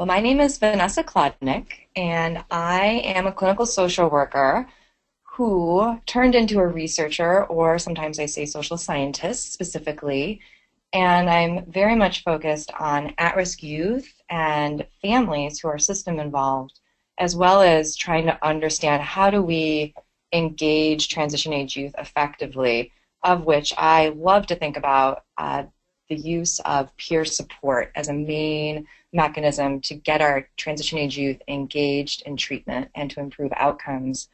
Well, my name is Vanessa Klodnick, and I am a clinical social worker who turned into a researcher, or sometimes I say social scientist specifically, and I'm very much focused on at-risk youth and families who are system involved, as well as trying to understand how do we engage transition age youth effectively, of which I love to think about the use of peer support as a main mechanism to get our transition age youth engaged in treatment and to improve outcomes.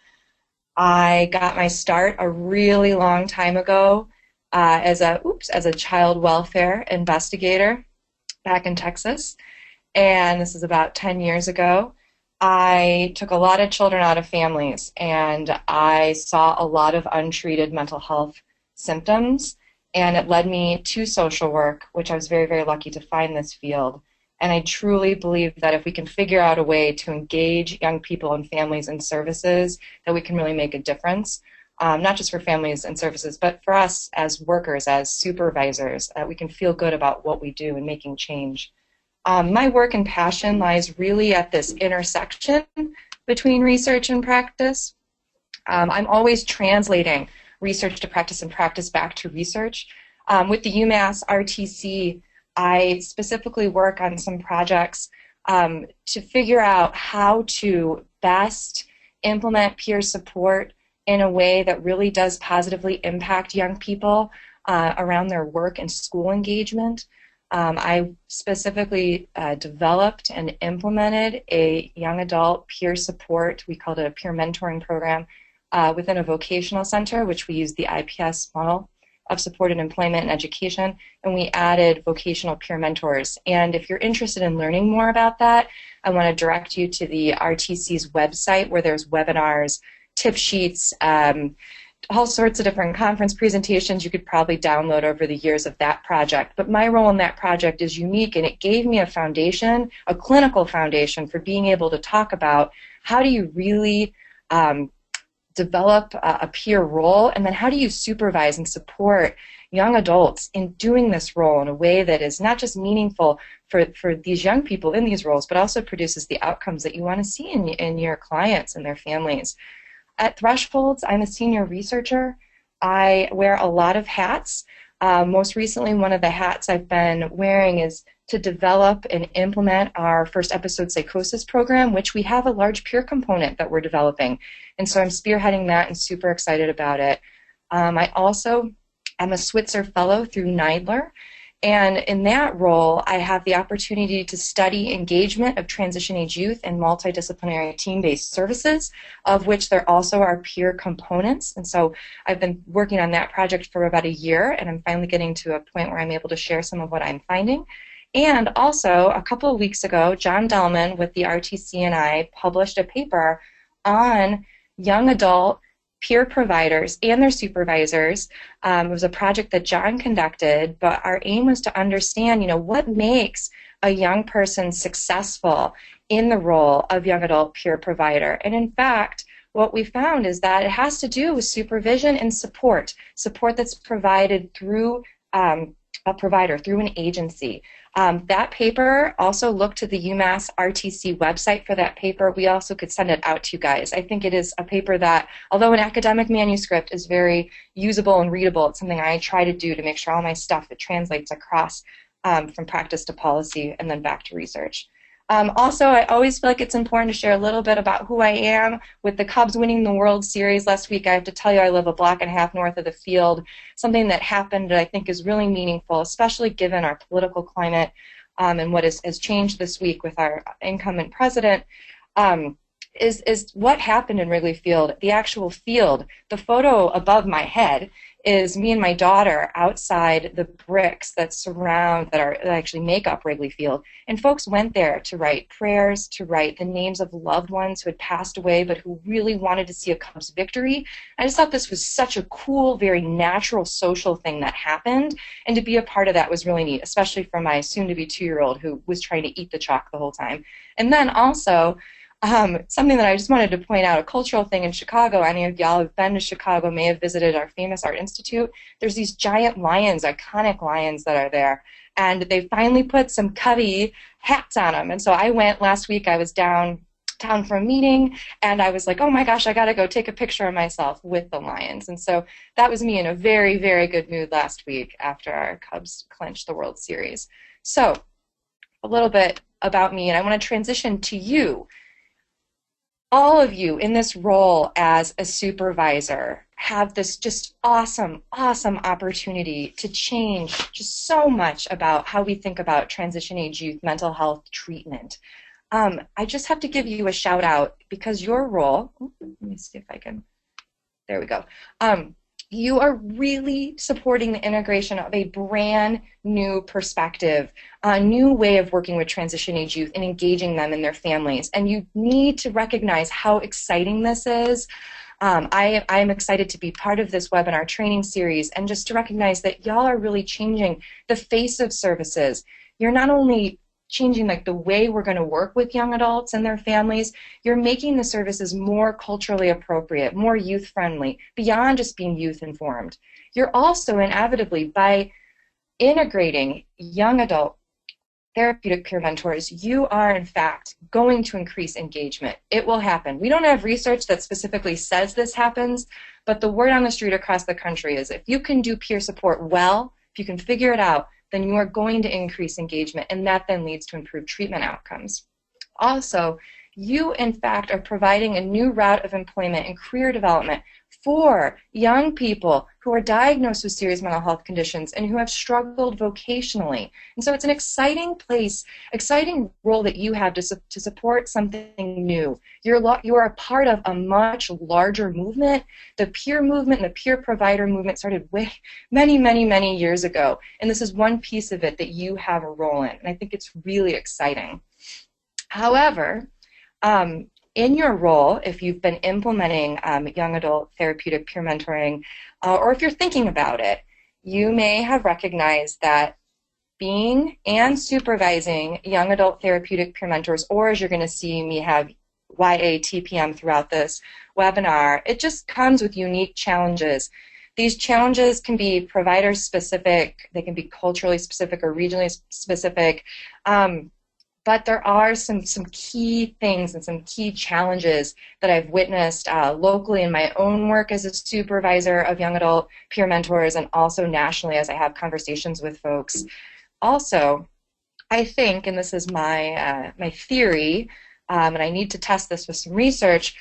I got my start a really long time ago as a child welfare investigator back in Texas, and this is about 10 years ago. I took a lot of children out of families, and I saw a lot of untreated mental health symptoms, and it led me to social work, which I was very, very lucky to find this field. And I truly believe that if we can figure out a way to engage young people and families and services, that we can really make a difference, not just for families and services, but for us as workers, as supervisors, that we can feel good about what we do and making change. My work and passion lies really at this intersection between research and practice. I'm always translating research to practice and practice back to research. With the UMass RTC, I specifically work on some projects to figure out how to best implement peer support in a way that really does positively impact young people around their work and school engagement. I specifically developed and implemented a young adult peer support, we called it a peer mentoring program, within a vocational center, which we use the IPS model of supported employment and education, and we added vocational peer mentors. And if you're interested in learning more about that, I want to direct you to the RTC's website where there's webinars, tip sheets, all sorts of different conference presentations you could probably download over the years of that project. But my role in that project is unique, and it gave me a foundation, a clinical foundation for being able to talk about how do you really develop a peer role, and then how do you supervise and support young adults in doing this role in a way that is not just meaningful for these young people in these roles, but also produces the outcomes that you want to see in your clients and their families. At Thresholds, I'm a senior researcher. I wear a lot of hats. Most recently, one of the hats I've been wearing is to develop and implement our first episode psychosis program, which we have a large peer component that we're developing. And so I'm spearheading that and super excited about it. I also am a Switzer Fellow through NIDLR. And in that role, I have the opportunity to study engagement of transition age youth in multidisciplinary team-based services, of which there also are peer components. And so I've been working on that project for about a year, and I'm finally getting to a point where I'm able to share some of what I'm finding. And also, a couple of weeks ago, John Delman with the RTC and I published a paper on young adult peer providers and their supervisors. It was a project that John conducted, but our aim was to understand, what makes a young person successful in the role of young adult peer provider. And in fact, what we found is that it has to do with supervision and support that's provided through a provider, through an agency. That paper also looked to the UMass RTC website for that paper. We also could send it out to you guys. I think it is a paper that, although an academic manuscript is very usable and readable, it's something I try to do to make sure all my stuff it translates across from practice to policy and then back to research. Also, I always feel like it's important to share a little bit about who I am. With the Cubs winning the World Series last week, I have to tell you I live a block and a half north of the field. Something that happened that I think is really meaningful, especially given our political climate and what has changed this week with our incumbent president, is what happened in Wrigley Field, the actual field. The photo above my head is me and my daughter outside the bricks that actually make up Wrigley Field. And folks went there to write prayers, to write the names of loved ones who had passed away but who really wanted to see a Cubs victory. I just thought this was such a cool, very natural social thing that happened, and to be a part of that was really neat, especially for my soon-to-be 2-year-old who was trying to eat the chalk the whole time. And then also, Something that I just wanted to point out, a cultural thing in Chicago. Any of y'all who've been to Chicago may have visited our famous Art Institute. There's these giant lions, iconic lions that are there. And they finally put some Cubby hats on them. And so I went last week. I was downtown for a meeting, and I was like, oh my gosh, I got to go take a picture of myself with the lions. And so that was me in a very, very good mood last week after our Cubs clinched the World Series. So a little bit about me, and I want to transition to you. All of you in this role as a supervisor have this just awesome, awesome opportunity to change just so much about how we think about transition age youth mental health treatment. I just have to give you a shout out because your role, let me see if I can, there we go. You are really supporting the integration of a brand new perspective, a new way of working with transition age youth and engaging them in their families. And you need to recognize how exciting this is. I am excited to be part of this webinar training series and just to recognize that y'all are really changing the face of services. You're not only changing like the way we're going to work with young adults and their families, you're making the services more culturally appropriate, more youth friendly, beyond just being youth informed. You're also inevitably, by integrating young adult therapeutic peer mentors, you are in fact going to increase engagement. It will happen. We don't have research that specifically says this happens, but the word on the street across the country is if you can do peer support well, if you can figure it out, then you are going to increase engagement, and that then leads to improved treatment outcomes. Also, you in fact are providing a new route of employment and career development for young people who are diagnosed with serious mental health conditions and who have struggled vocationally. And so it's an exciting place, exciting role that you have to support something new. You are a part of a much larger movement. The peer movement and the peer provider movement started way, many, many, many years ago. And this is one piece of it that you have a role in. And I think it's really exciting. However, in your role, if you've been implementing young adult therapeutic peer mentoring, or if you're thinking about it, you may have recognized that being and supervising young adult therapeutic peer mentors, or as you're going to see me have YA TPM throughout this webinar, it just comes with unique challenges. These challenges can be provider specific, they can be culturally specific or regionally specific. But there are some key things and some key challenges that I've witnessed locally in my own work as a supervisor of young adult peer mentors and also nationally as I have conversations with folks. Also, I think, and this is my theory, and I need to test this with some research,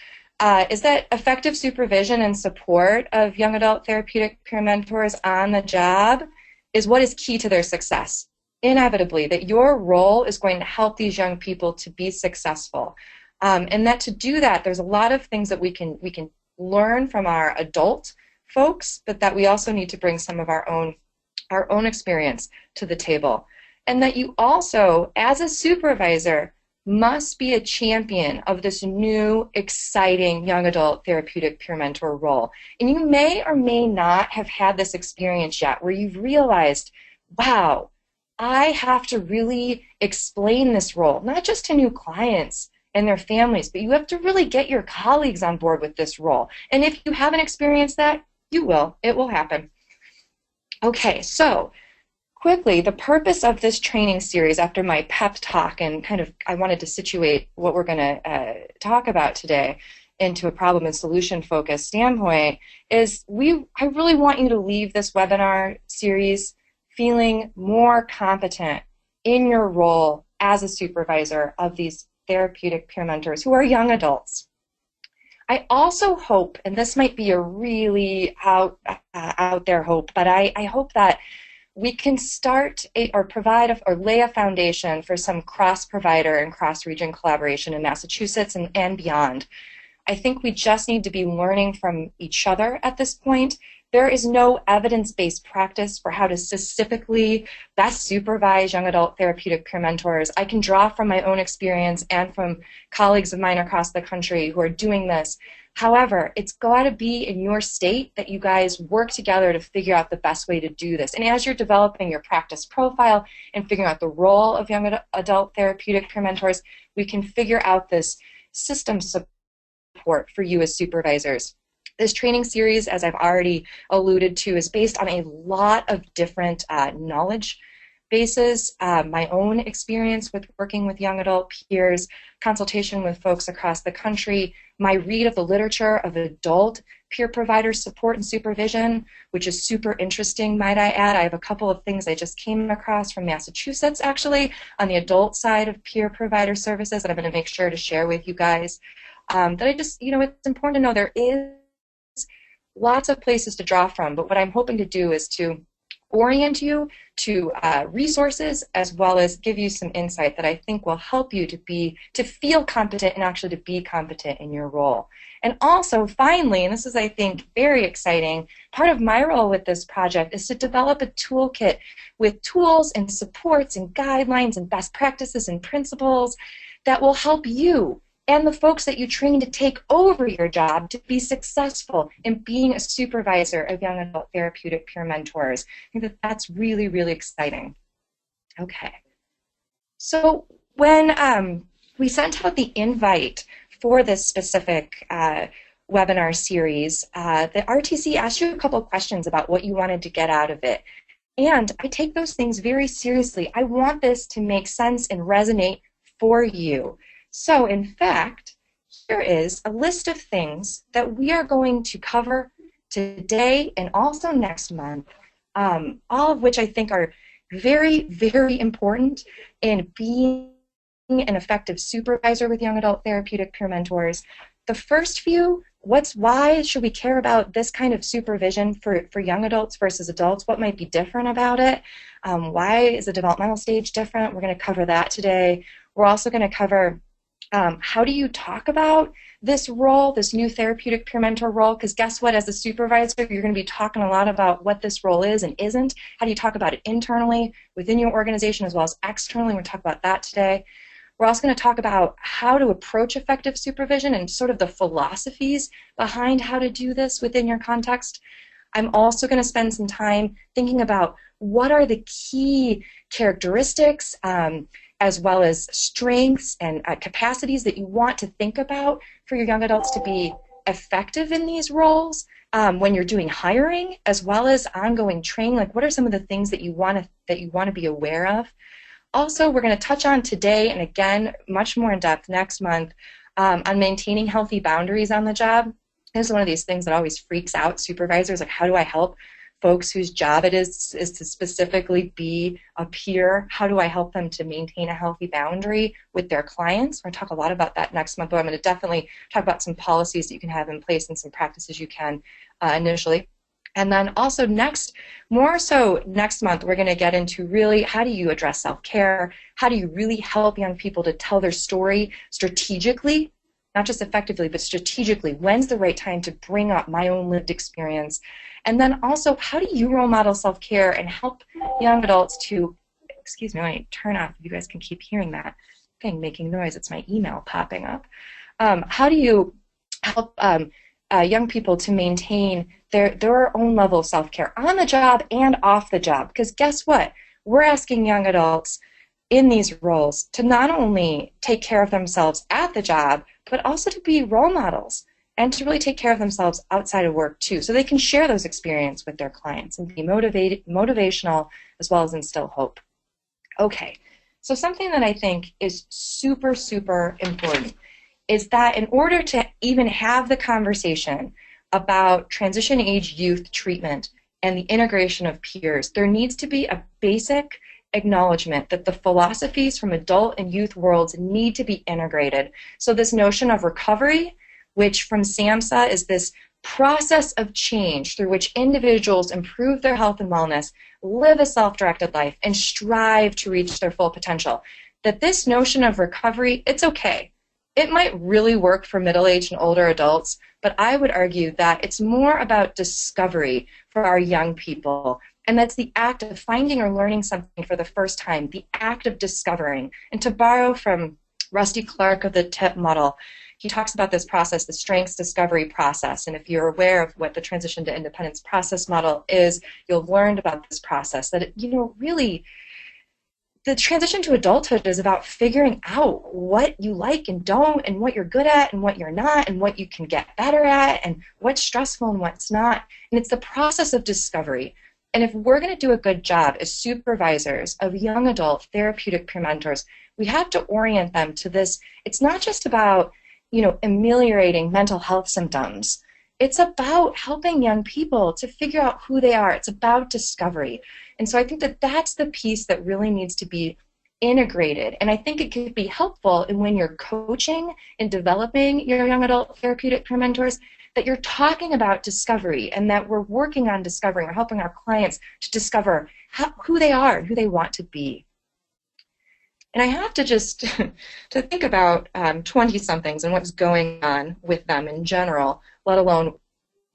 is that effective supervision and support of young adult therapeutic peer mentors on the job is what is key to their success. Inevitably, that your role is going to help these young people to be successful, and that to do that, there's a lot of things that we can learn from our adult folks, but that we also need to bring some of our own experience to the table, and that you also, as a supervisor, must be a champion of this new, exciting young adult therapeutic peer mentor role. And you may or may not have had this experience yet, where you've realized, wow, I have to really explain this role, not just to new clients and their families, but you have to really get your colleagues on board with this role. And if you haven't experienced that, you will. It will happen. Okay, so quickly, the purpose of this training series after my pep talk and kind of I wanted to situate what we're going to talk about today into a problem and solution focused standpoint is I really want you to leave this webinar series feeling more competent in your role as a supervisor of these therapeutic peer mentors who are young adults. I also hope, and this might be a really out there hope, but I hope that we can start or provide or lay a foundation for some cross-provider and cross-region collaboration in Massachusetts and beyond. I think we just need to be learning from each other at this point. There is no evidence-based practice for how to specifically best supervise young adult therapeutic peer mentors. I can draw from my own experience and from colleagues of mine across the country who are doing this. However, it's got to be in your state that you guys work together to figure out the best way to do this. And as you're developing your practice profile and figuring out the role of young adult therapeutic peer mentors, we can figure out this system support for you as supervisors. This training series, as I've already alluded to, is based on a lot of different knowledge bases, my own experience with working with young adult peers, consultation with folks across the country, my read of the literature of adult peer provider support and supervision, which is super interesting, might I add. I have a couple of things I just came across from Massachusetts, actually, on the adult side of peer provider services that I'm going to make sure to share with you guys. That I just, it's important to know there is lots of places to draw from, but what I'm hoping to do is to orient you to resources as well as give you some insight that I think will help you to feel competent and actually to be competent in your role. And also, finally, and this is, I think, very exciting, part of my role with this project is to develop a toolkit with tools and supports and guidelines and best practices and principles that will help you and the folks that you train to take over your job to be successful in being a supervisor of young adult therapeutic peer mentors. I think that that's really, really exciting. Okay. So when we sent out the invite for this specific webinar series, the RTC asked you a couple of questions about what you wanted to get out of it. And I take those things very seriously. I want this to make sense and resonate for you. So, in fact, here is a list of things that we are going to cover today and also next month, all of which I think are very, very important in being an effective supervisor with young adult therapeutic peer mentors. The first few, why should we care about this kind of supervision for young adults versus adults? What might be different about it? Why is the developmental stage different? We're going to cover that today. We're also going to cover how do you talk about this role, this new therapeutic peer mentor role? Because guess what, as a supervisor, you're going to be talking a lot about what this role is and isn't. How do you talk about it internally within your organization as well as externally? We're going to talk about that today. We're also going to talk about how to approach effective supervision and sort of the philosophies behind how to do this within your context. I'm also going to spend some time thinking about what are the key characteristics as well as strengths and capacities that you want to think about for your young adults to be effective in these roles when you're doing hiring as well as ongoing training. Like, what are some of the things that you want to be aware of? Also, we're going to touch on today and again much more in depth next month on maintaining healthy boundaries on the job. This is one of these things that always freaks out supervisors. Like, how do I help folks whose job it is to specifically be a peer? How do I help them to maintain a healthy boundary with their clients? We're going to talk a lot about that next month, but I'm going to definitely talk about some policies that you can have in place and some practices you can initially. And then also more so next month, we're going to get into really how do you address self-care? How do you really help young people to tell their story strategically, not just effectively, but strategically? When's the right time to bring up my own lived experience? And then also, how do you role model self-care and help young adults to, excuse me, let me turn off, you guys can keep hearing that thing making noise, it's my email popping up. How do you help young people to maintain their own level of self-care on the job and off the job? Because guess what? We're asking young adults in these roles to not only take care of themselves at the job, but also to be role models and to really take care of themselves outside of work too, so they can share those experiences with their clients and be motivational as well as instill hope. Okay, so something that I think is super, super important is that in order to even have the conversation about transition age youth treatment and the integration of peers, there needs to be a basic acknowledgement that the philosophies from adult and youth worlds need to be integrated. So this notion of recovery, which from SAMHSA is this process of change through which individuals improve their health and wellness, live a self-directed life, and strive to reach their full potential. That this notion of recovery, it's okay. It might really work for middle-aged and older adults, but I would argue that it's more about discovery for our young people. And that's the act of finding or learning something for the first time, the act of discovering. And to borrow from Rusty Clark of the TIP model, he talks about this process, the strengths discovery process. And if you're aware of what the transition to independence process model is, you'll have learned about this process, that it, really the transition to adulthood is about figuring out what you like and don't, and what you're good at and what you're not, and what you can get better at, and what's stressful and what's not. And it's the process of discovery. And if we're going to do a good job as supervisors of young adult therapeutic peer mentors, we have to orient them to this. It's not just about, ameliorating mental health symptoms. It's about helping young people to figure out who they are. It's about discovery. And so I think that that's the piece that really needs to be integrated. And I think it could be helpful when you're coaching and developing your young adult therapeutic peer mentors, that you're talking about discovery and that we're working on discovering or helping our clients to discover who they are and who they want to be. And I have to just to think about 20-somethings and what's going on with them in general, let alone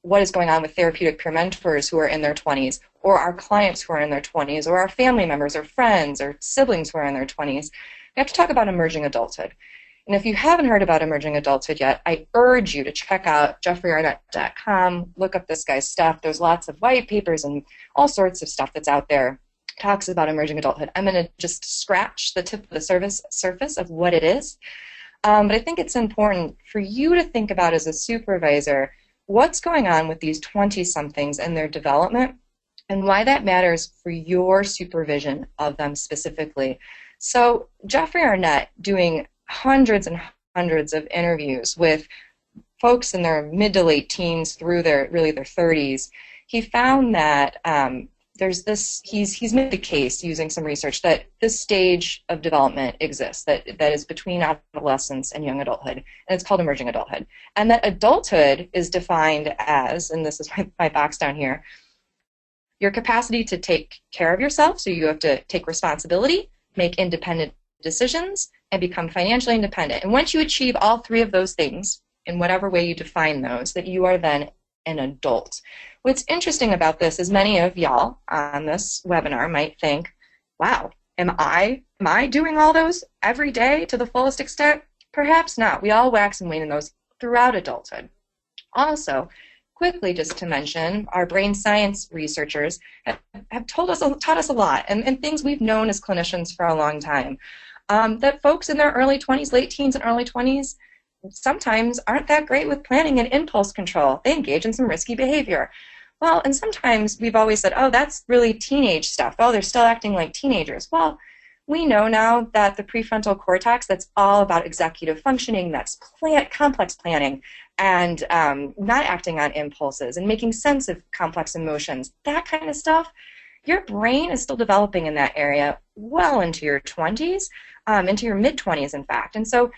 what is going on with therapeutic peer mentors who are in their 20s, or our clients who are in their 20s, or our family members or friends or siblings who are in their 20s. We have to talk about emerging adulthood. And if you haven't heard about emerging adulthood yet, I urge you to check out jeffreyarnett.com, look up this guy's stuff. There's lots of white papers and all sorts of stuff that's out there, talks about emerging adulthood. I'm going to just scratch the tip of the surface of what it is. But I think it's important for you to think about as a supervisor what's going on with these 20-somethings and their development and why that matters for your supervision of them specifically. So Jeffrey Arnett, doing hundreds and hundreds of interviews with folks in their mid to late teens through their 30s, he found that there's this, he's made the case using some research that this stage of development exists, that is between adolescence and young adulthood, and it's called emerging adulthood. And that adulthood is defined as, and this is my box down here, your capacity to take care of yourself, so you have to take responsibility, make independent decisions, and become financially independent. And once you achieve all three of those things, in whatever way you define those, that you are then an adult. What's interesting about this is many of y'all on this webinar might think, wow, am I doing all those every day to the fullest extent? Perhaps not. We all wax and wane in those throughout adulthood. Also, quickly just to mention, our brain science researchers have taught us a lot, and things we've known as clinicians for a long time, that folks in their early 20s, late teens and early 20s, sometimes aren't that great with planning and impulse control. They engage in some risky behavior. Well, and sometimes we've always said, oh, that's really teenage stuff. Oh, they're still acting like teenagers. Well, we know now that the prefrontal cortex, that's all about executive functioning, that's complex planning, and not acting on impulses and making sense of complex emotions, that kind of stuff. Your brain is still developing in that area well into your 20s, into your mid-20s, in fact. And so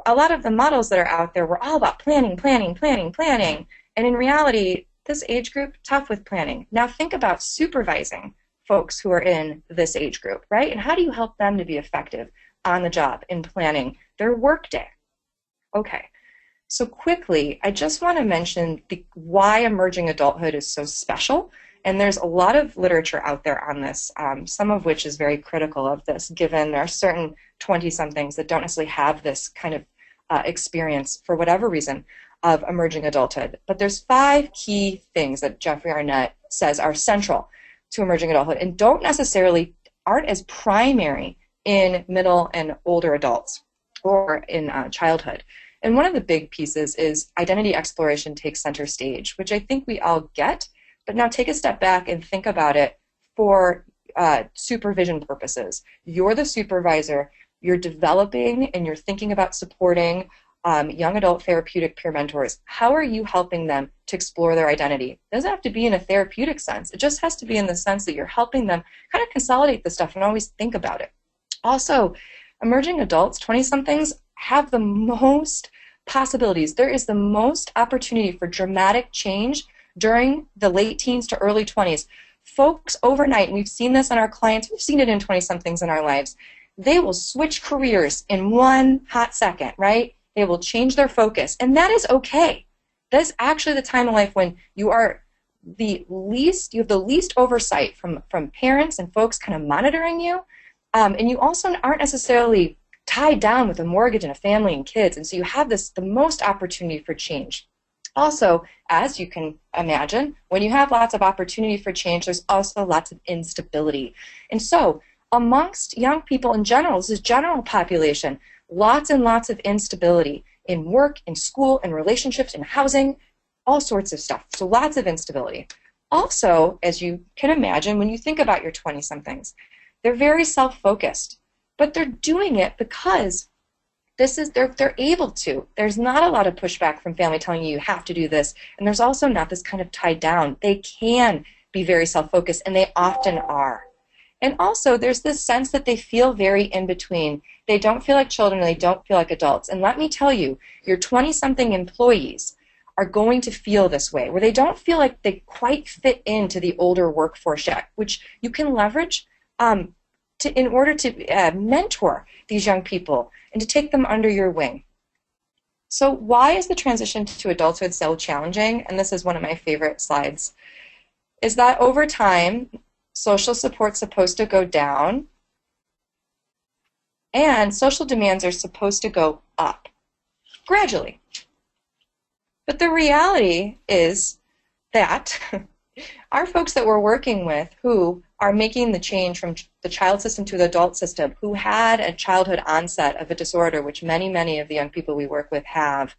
a lot of the models that are out there were all about planning. And in reality, this age group, tough with planning. Now think about supervising folks who are in this age group, right? And how do you help them to be effective on the job in planning their workday? Okay, so quickly, I just want to mention why emerging adulthood is so special. And there's a lot of literature out there on this, some of which is very critical of this, given there are certain 20-somethings that don't necessarily have this kind of experience, for whatever reason, of emerging adulthood. But there's 5 key things that Jeffrey Arnett says are central to emerging adulthood and aren't as primary in middle and older adults or in childhood. And one of the big pieces is identity exploration takes center stage, which I think we all get. But now take a step back and think about it for supervision purposes. You're the supervisor, you're developing and you're thinking about supporting young adult therapeutic peer mentors. How are you helping them to explore their identity? It doesn't have to be in a therapeutic sense. It just has to be in the sense that you're helping them kind of consolidate the stuff and always think about it. Also, emerging adults, 20-somethings, have the most possibilities. There is the most opportunity for dramatic change during the late teens to early 20s. Folks overnight, and we've seen this on our clients, we've seen it in 20-somethings in our lives, they will switch careers in one hot second, right? They will change their focus, and that is okay. That is actually the time in life when you have the least oversight from parents and folks kind of monitoring you, and you also aren't necessarily tied down with a mortgage and a family and kids, and so you have the most opportunity for change. Also, as you can imagine, when you have lots of opportunity for change, there's also lots of instability. And so Amongst young people in general, this is general population, lots and lots of instability in work, in school, in relationships, in housing, all sorts of stuff. So lots of instability. Also, as you can imagine, when you think about your 20-somethings, they're very self-focused, but they're doing it because they're able to. There's not a lot of pushback from family telling you have to do this, and there's also not this kind of tied down. They can be very self-focused, and they often are. And also, there's this sense that they feel very in between. They don't feel like children, and they don't feel like adults. And let me tell you, your 20-something employees are going to feel this way, where they don't feel like they quite fit into the older workforce yet, which you can leverage in order to mentor these young people and to take them under your wing. So why is the transition to adulthood so challenging? And this is one of my favorite slides, is that over time, social support's supposed to go down, and social demands are supposed to go up gradually. But the reality is that our folks that we're working with who are making the change from the child system to the adult system, who had a childhood onset of a disorder, which many, many of the young people we work with have,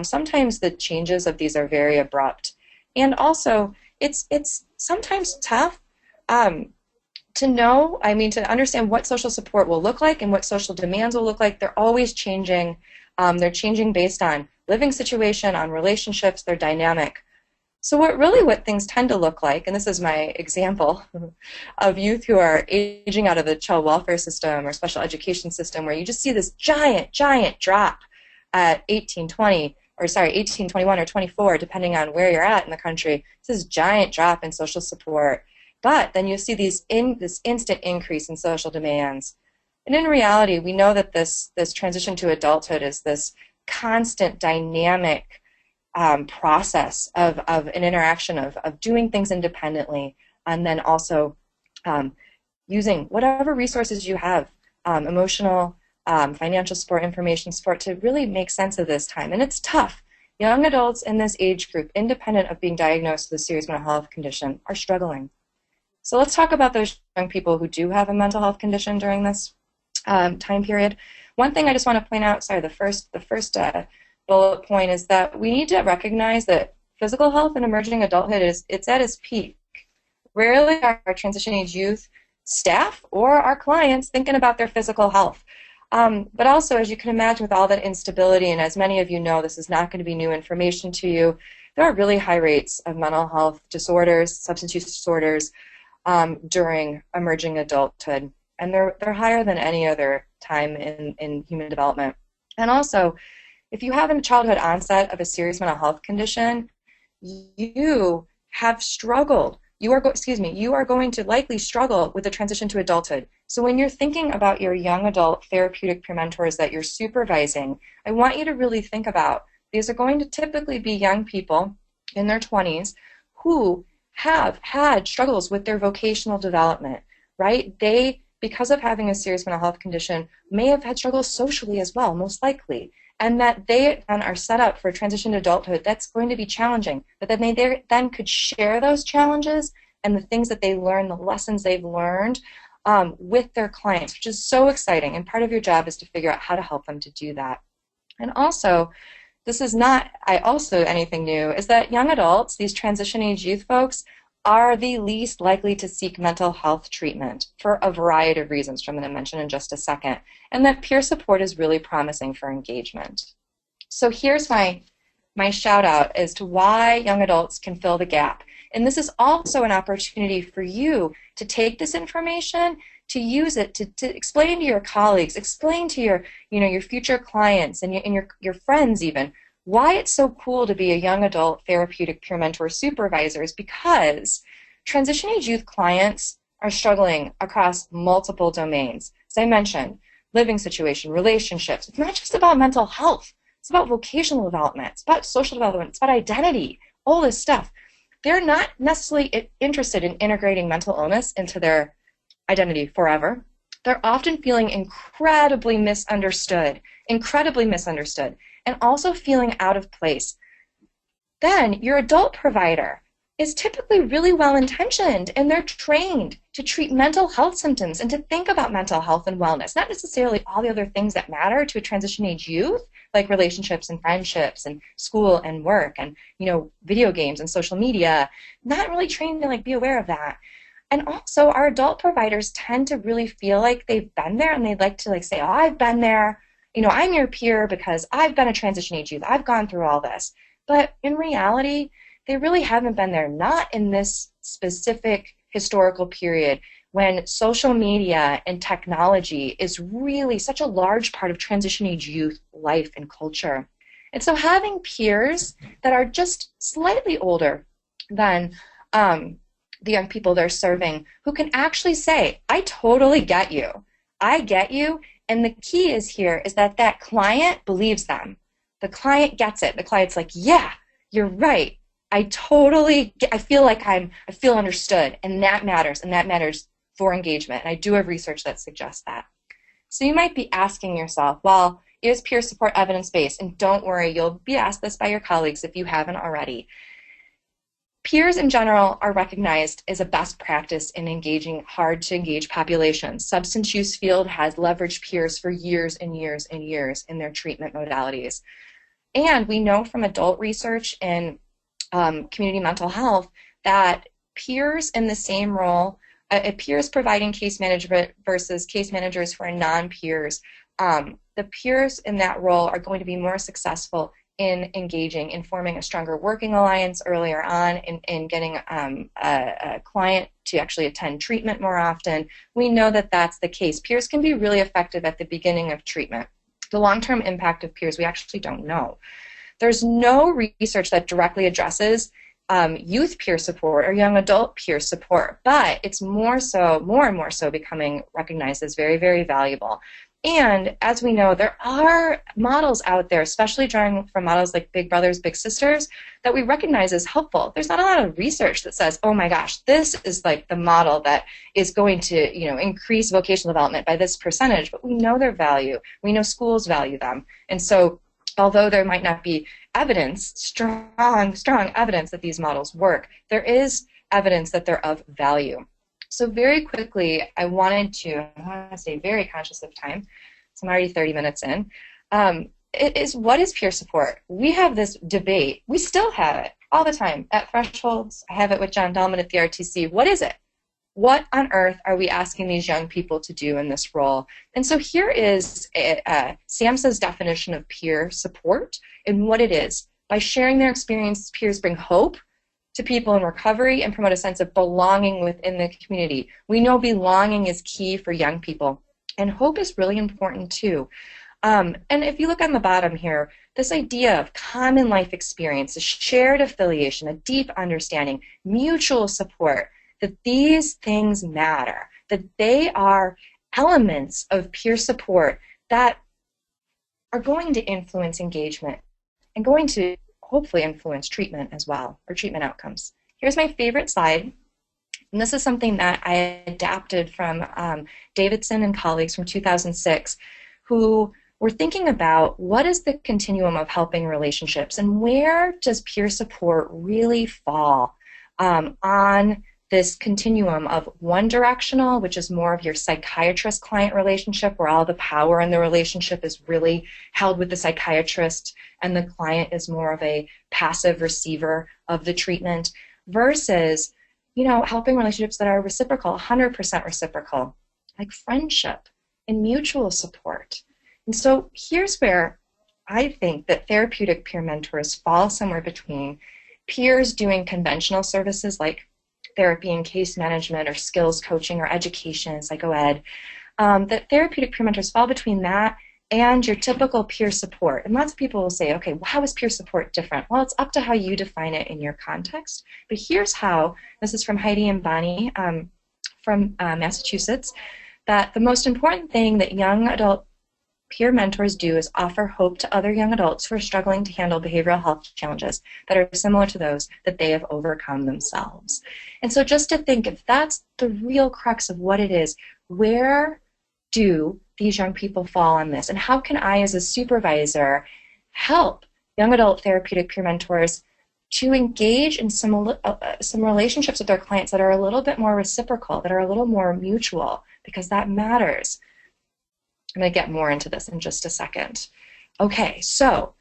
sometimes the changes of these are very abrupt. And also, it's sometimes tough to know, to understand what social support will look like and what social demands will look like. They're always changing. They're changing based on living situation, on relationships. They're dynamic. So what things tend to look like, and this is my example of youth who are aging out of the child welfare system or special education system, where you just see this giant, giant drop at 18, 21 or 24, depending on where you're at in the country. This is giant drop in social support. But then you see this instant increase in social demands. And in reality, we know that this transition to adulthood is this constant dynamic process of an interaction of doing things independently, and then also using whatever resources you have, emotional, financial support, information support, to really make sense of this time. And it's tough. Young adults in this age group, independent of being diagnosed with a serious mental health condition, are struggling. So let's talk about those young people who do have a mental health condition during this time period. One thing I just want to point out, the first bullet point is that we need to recognize that physical health in emerging adulthood it's at its peak. Rarely are our transition age youth staff or our clients thinking about their physical health. But also, as you can imagine, with all that instability, and as many of you know, this is not going to be new information to you, there are really high rates of mental health disorders, substance use disorders during emerging adulthood. And they're higher than any other time in human development. And also, if you have a childhood onset of a serious mental health condition, you have struggled. You are going to likely struggle with the transition to adulthood. So when you're thinking about your young adult therapeutic peer mentors that you're supervising, I want you to really think about, these are going to typically be young people in their 20s who have had struggles with their vocational development, right? They, because of having a serious mental health condition, may have had struggles socially as well, most likely. And that they then are set up for a transition to adulthood that's going to be challenging, but that they then could share those challenges and the things that they learn, the lessons they've learned with their clients, which is so exciting. And part of your job is to figure out how to help them to do that. And also, this is not anything new, is that young adults, these transition age youth folks, are the least likely to seek mental health treatment for a variety of reasons, which I'm going to mention in just a second, and that peer support is really promising for engagement. So here's my shout out as to why young adults can fill the gap. And this is also an opportunity for you to take this information, to use it, to explain to your colleagues, explain to your future clients and your friends even, why it's so cool to be a young adult therapeutic peer mentor supervisor, is because transition age youth clients are struggling across multiple domains. As I mentioned, living situation, relationships. It's not just about mental health. It's about vocational development. It's about social development. It's about identity, all this stuff. They're not necessarily interested in integrating mental illness into their identity forever. They're often feeling incredibly misunderstood, and also feeling out of place. Then your adult provider, is typically really well-intentioned, and they're trained to treat mental health symptoms and to think about mental health and wellness, not necessarily all the other things that matter to a transition age youth, like relationships and friendships and school and work and, you know, video games and social media. Not really trained to like be aware of that. And also our adult providers tend to really feel like they've been there, and they'd like to like say, oh, I've been there, you know, I'm your peer because I've been a transition age youth, I've gone through all this. But in reality, they really haven't been there, not in this specific historical period when social media and technology is really such a large part of transition age youth life and culture. And so having peers that are just slightly older than the young people they're serving, who can actually say, I totally get you. I get you. And the key is here is that that client believes them. The client gets it. The client's like, yeah, you're right. I feel like I feel understood, and that matters for engagement. And I do have research that suggests that. So you might be asking yourself, well, is peer support evidence-based? And don't worry, you'll be asked this by your colleagues if you haven't already. Peers in general are recognized as a best practice in engaging hard-to-engage populations. Substance use field has leveraged peers for years and years and years in their treatment modalities. And we know from adult research in community mental health that peers in the same role, peers providing case management versus case managers who are non-peers, the peers in that role are going to be more successful in engaging, in forming a stronger working alliance earlier on, in getting a client to actually attend treatment more often. We know that that's the case. Peers can be really effective at the beginning of treatment. The long-term impact of peers, we actually don't know. There's no research that directly addresses youth peer support or young adult peer support, but it's more and more so becoming recognized as very, very valuable. And as we know, there are models out there, especially drawing from models like Big Brothers, Big Sisters, that we recognize as helpful. There's not a lot of research that says, oh my gosh, this is like the model that is going to, you know, increase vocational development by this percentage, but we know their value. We know schools value them. And so although there might not be evidence, strong evidence that these models work, there is evidence that they're of value. So very quickly, I want to stay very conscious of time, so I'm already 30 minutes in. What is peer support? We have this debate. We still have it all the time at Thresholds. I have it with John Dahlman at the RTC. What is it? What on earth are we asking these young people to do in this role? And so here is SAMHSA's definition of peer support and what it is. By sharing their experience, peers bring hope to people in recovery and promote a sense of belonging within the community. We know belonging is key for young people, and hope is really important too. And if you look on the bottom here, this idea of common life experience, a shared affiliation, a deep understanding, mutual support, that these things matter, that they are elements of peer support that are going to influence engagement and going to hopefully influence treatment as well, or treatment outcomes. Here's my favorite slide, and this is something that I adapted from Davidson and colleagues from 2006, who were thinking about what is the continuum of helping relationships and where does peer support really fall on this continuum of one directional, which is more of your psychiatrist-client relationship where all the power in the relationship is really held with the psychiatrist and the client is more of a passive receiver of the treatment, versus, you know, helping relationships that are reciprocal, 100% reciprocal, like friendship and mutual support. And so here's where I think that therapeutic peer mentors fall somewhere between peers doing conventional services like therapy and case management or skills coaching or education, psychoed, that therapeutic peer mentors fall between that and your typical peer support. And lots of people will say, okay, well, how is peer support different? Well, it's up to how you define it in your context. But here's how. This is from Heidi and Bonnie from Massachusetts, that the most important thing that young adult peer mentors do is offer hope to other young adults who are struggling to handle behavioral health challenges that are similar to those that they have overcome themselves. And so just to think, if that's the real crux of what it is, where do these young people fall on this? And how can I, as a supervisor, help young adult therapeutic peer mentors to engage in some relationships with their clients that are a little bit more reciprocal, that are a little more mutual, because that matters. I'm going to get more into this in just a second. Okay, so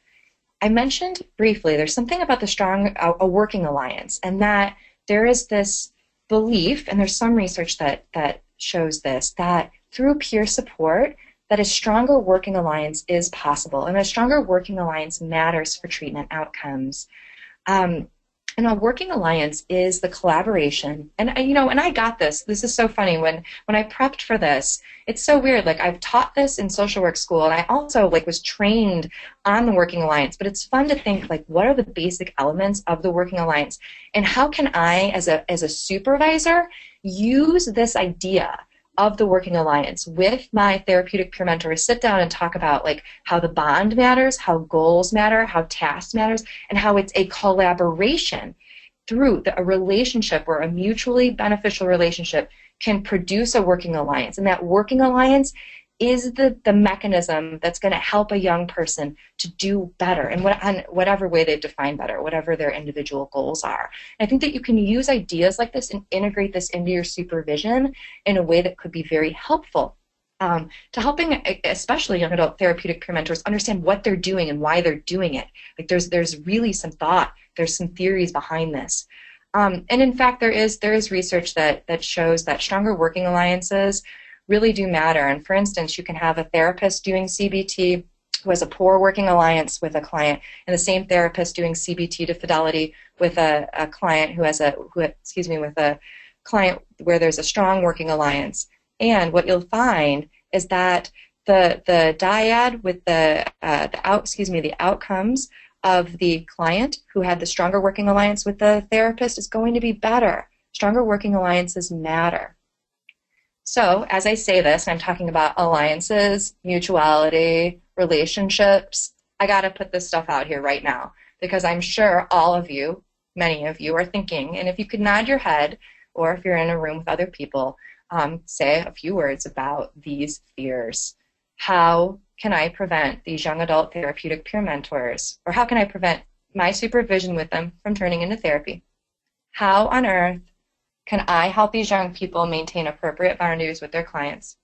I mentioned briefly there's something about a working alliance, and that there is this belief, and there's some research that shows this, that through peer support, that a stronger working alliance is possible, and a stronger working alliance matters for treatment outcomes. And a working alliance is the collaboration. And I got this. This is so funny. When I prepped for this, it's so weird. Like, I've taught this in social work school, and I also was trained on the working alliance. But it's fun to think, what are the basic elements of the working alliance, and how can I, as a supervisor, use this idea of the working alliance with my therapeutic peer mentors, sit down and talk about how the bond matters, how goals matter, how tasks matters, and how it's a collaboration through a relationship where a mutually beneficial relationship can produce a working alliance. And that working alliance is the mechanism that's going to help a young person to do better in whatever way they've defined better, whatever their individual goals are. And I think that you can use ideas like this and integrate this into your supervision in a way that could be very helpful to helping especially young adult therapeutic peer mentors understand what they're doing and why they're doing it. There's really some thought, there's some theories behind this. And in fact, there is research that shows that stronger working alliances really do matter. And for instance, you can have a therapist doing CBT who has a poor working alliance with a client, and the same therapist doing CBT to fidelity with a client with a client where there's a strong working alliance. And what you'll find is that the dyad with the outcomes of the client who had the stronger working alliance with the therapist is going to be better. Stronger working alliances matter. So as I say this, and I'm talking about alliances, mutuality, relationships, I got to put this stuff out here right now, because I'm sure all of you, many of you, are thinking, and if you could nod your head, or if you're in a room with other people, say a few words about these fears. How can I prevent these young adult therapeutic peer mentors, or how can I prevent my supervision with them from turning into therapy? How on earth can I help these young people maintain appropriate boundaries with their clients?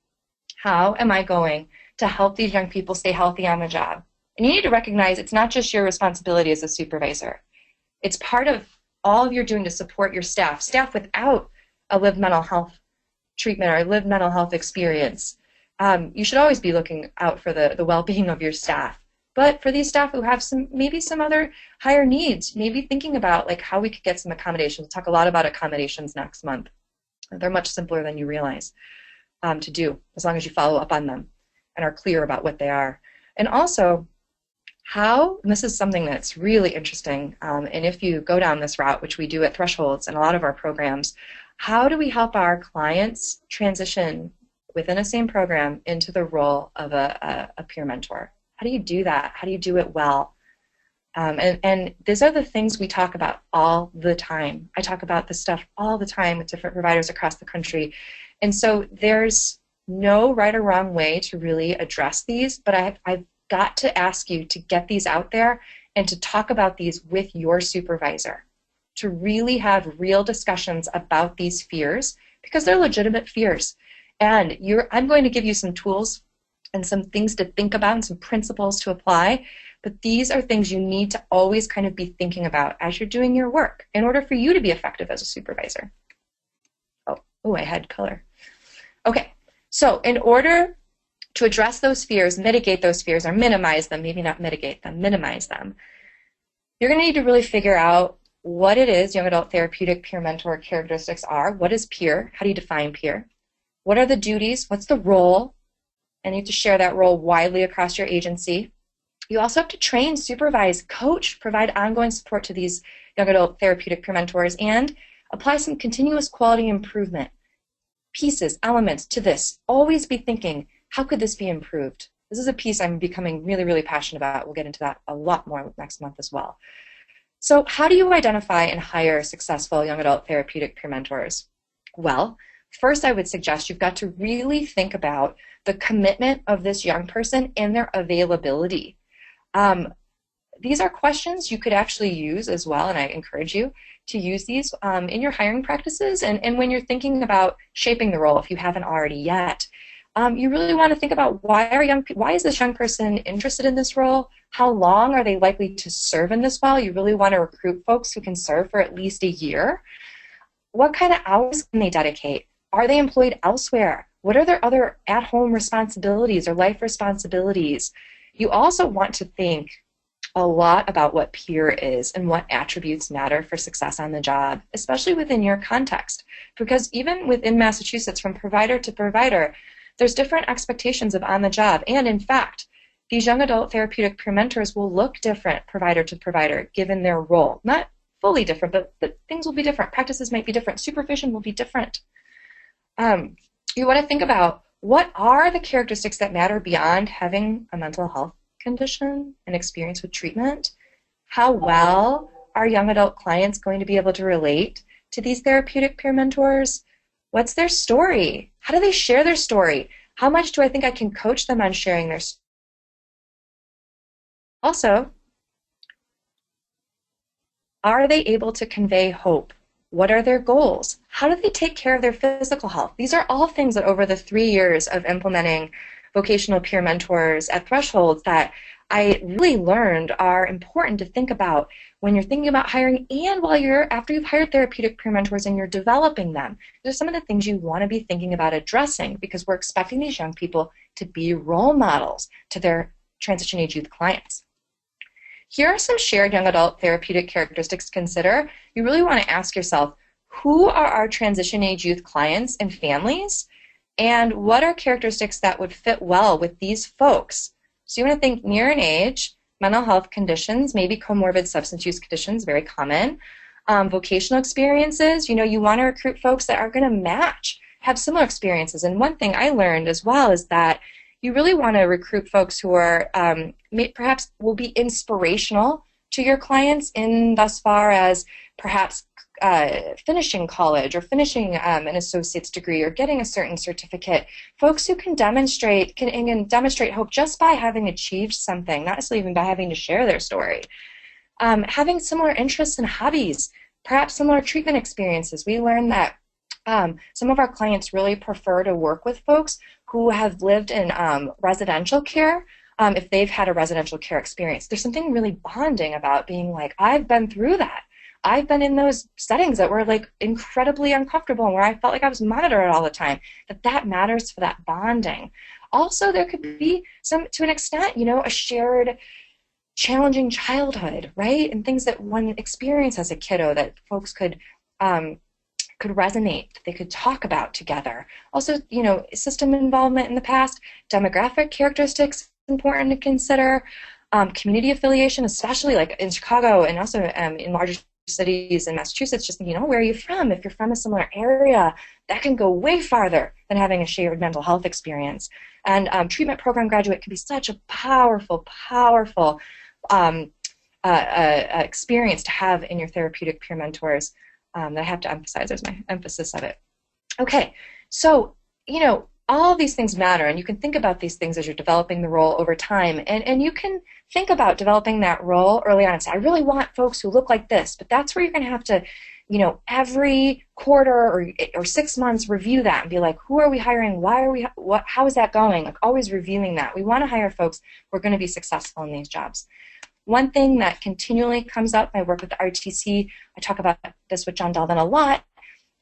How am I going to help these young people stay healthy on the job? And you need to recognize it's not just your responsibility as a supervisor. It's part of all you're doing to support your staff without a lived mental health treatment or a lived mental health experience. You should always be looking out for the well-being of your staff. But for these staff who have maybe some other higher needs, maybe thinking about how we could get some accommodations. We'll talk a lot about accommodations next month. They're much simpler than you realize to do, as long as you follow up on them and are clear about what they are. And also, and this is something that's really interesting, and if you go down this route, which we do at Thresholds and a lot of our programs, how do we help our clients transition within the same program into the role of a peer mentor? How do you do that? How do you do it well? And these are the things we talk about all the time. I talk about this stuff all the time with different providers across the country. And so there's no right or wrong way to really address these, but I've got to ask you to get these out there and to talk about these with your supervisor, to really have real discussions about these fears, because they're legitimate fears. And I'm going to give you some tools and some things to think about and some principles to apply, but these are things you need to always kind of be thinking about as you're doing your work in order for you to be effective as a supervisor. Oh, I had color. Okay, so in order to address those fears, mitigate those fears, or minimize them, maybe not mitigate them, minimize them, you're going to need to really figure out what it is young adult therapeutic peer mentor characteristics are. What is peer? How do you define peer? What are the duties? What's the role? And you have to share that role widely across your agency. You also have to train, supervise, coach, provide ongoing support to these young adult therapeutic peer mentors, and apply some continuous quality improvement pieces, elements to this. Always be thinking, how could this be improved? This is a piece I'm becoming really, really passionate about. We'll get into that a lot more next month as well. So how do you identify and hire successful young adult therapeutic peer mentors? Well, first I would suggest you've got to really think about the commitment of this young person and their availability. these are questions you could actually use as well, and I encourage you to use these in your hiring practices and when you're thinking about shaping the role, if you haven't already yet. You really want to think about why is this young person interested in this role? How long are they likely to serve in this role? You really want to recruit folks who can serve for at least a year. What kind of hours can they dedicate? Are they employed elsewhere? What are their other at-home responsibilities or life responsibilities? You also want to think a lot about what peer is and what attributes matter for success on the job, especially within your context. Because even within Massachusetts, from provider to provider, there's different expectations of on the job. And in fact, these young adult therapeutic peer mentors will look different provider to provider given their role. Not fully different, but things will be different. Practices might be different. Supervision will be different. You want to think about what are the characteristics that matter beyond having a mental health condition and experience with treatment. How well are young adult clients going to be able to relate to these therapeutic peer mentors? What's their story? How do they share their story? How much do I think I can coach them on sharing their story? Also, are they able to convey hope? What are their goals? How do they take care of their physical health? These are all things that over the 3 years of implementing vocational peer mentors at Thresholds that I really learned are important to think about when you're thinking about hiring and after you've hired therapeutic peer mentors and you're developing them. These are some of the things you want to be thinking about addressing because we're expecting these young people to be role models to their transition age youth clients. Here are some shared young adult therapeutic characteristics to consider. You really want to ask yourself, who are our transition age youth clients and families? And what are characteristics that would fit well with these folks? So you want to think near in age, mental health conditions, maybe comorbid substance use conditions, very common. Vocational experiences, you want to recruit folks that are going to match, have similar experiences. And one thing I learned as well is that you really want to recruit folks who are perhaps will be inspirational to your clients in thus far as perhaps finishing college or finishing an associate's degree or getting a certain certificate. Folks who can demonstrate hope just by having achieved something, not necessarily even by having to share their story. Having similar interests and hobbies, perhaps similar treatment experiences. We learned that some of our clients really prefer to work with folks who have lived in residential care if they've had a residential care experience. There's something really bonding about being like, I've been through that. I've been in those settings that were like incredibly uncomfortable and where I felt like I was monitored all the time. That matters for that bonding. Also, there could be to an extent, a shared challenging childhood, right? And things that one experienced as a kiddo that folks could resonate, they could talk about together. Also, system involvement in the past, demographic characteristics important to consider, community affiliation, especially like in Chicago and also in larger cities in Massachusetts, just where are you from? If you're from a similar area, that can go way farther than having a shared mental health experience. And treatment program graduate can be such a powerful, powerful experience to have in your therapeutic peer mentors that I have to emphasize. There's my emphasis of it. Okay, so, all of these things matter, and you can think about these things as you're developing the role over time, and you can think about developing that role early on and say, I really want folks who look like this, but that's where you're going to have to, every quarter or 6 months review that and be like, who are we hiring? Why are we, how is that going? Like always reviewing that. We want to hire folks who are going to be successful in these jobs. One thing that continually comes up, I work with the RTC, I talk about this with John Delvin a lot,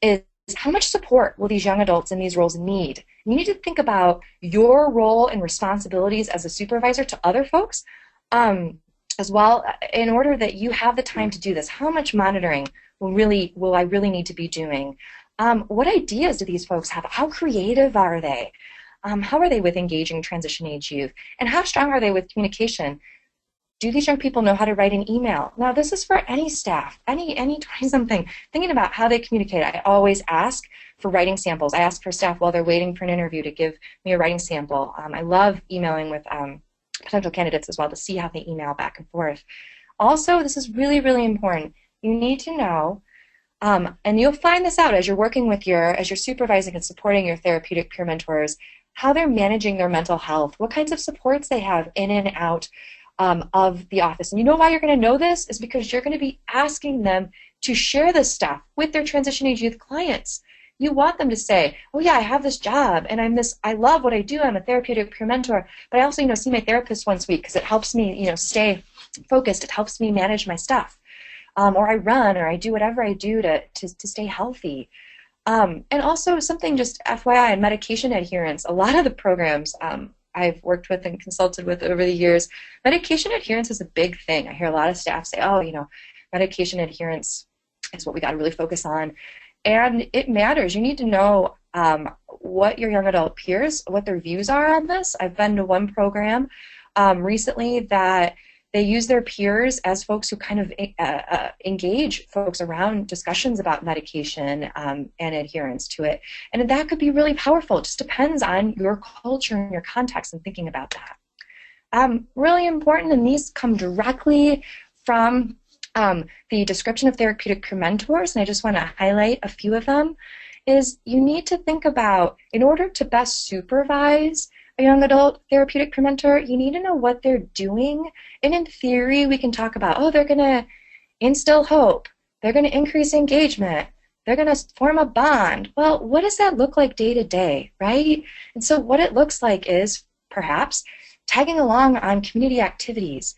is how much support will these young adults in these roles need? You need to think about your role and responsibilities as a supervisor to other folks as well in order that you have the time to do this. How much monitoring will I really need to be doing? What ideas do these folks have? How creative are they? How are they with engaging transition age youth? And how strong are they with communication? Do these young people know how to write an email? Now, this is for any staff, any 20-something. Thinking about how they communicate, I always ask for writing samples. I ask for staff while they're waiting for an interview to give me a writing sample. I love emailing with potential candidates as well to see how they email back and forth. Also, this is really, really important. You need to know, and you'll find this out as you're working with as you're supervising and supporting your therapeutic peer mentors, how they're managing their mental health, what kinds of supports they have in and out of the office. And you know why you're going to know this? Is because you're going to be asking them to share this stuff with their transition age youth clients. You want them to say, oh yeah, I have this job and I love what I do. I'm a therapeutic peer mentor, but I also, see my therapist once a week because it helps me, stay focused. It helps me manage my stuff. Or I run, or I do whatever I do to stay healthy. And also something just FYI on medication adherence. A lot of the programs I've worked with and consulted with over the years, medication adherence is a big thing. I hear a lot of staff say, oh, medication adherence is what we got to really focus on. And it matters. You need to know what your young adult peers, what their views are on this. I've been to one program recently that they use their peers as folks who kind of engage folks around discussions about medication and adherence to it. And that could be really powerful. It just depends on your culture and your context and thinking about that. Really important, and these come directly from the description of therapeutic peer mentors, and I just want to highlight a few of them, is you need to think about, in order to best supervise a young adult therapeutic peer mentor, you need to know what they're doing. And in theory, we can talk about, oh, they're going to instill hope, they're going to increase engagement, they're going to form a bond. Well, what does that look like day to day, right? And so what it looks like is perhaps tagging along on community activities,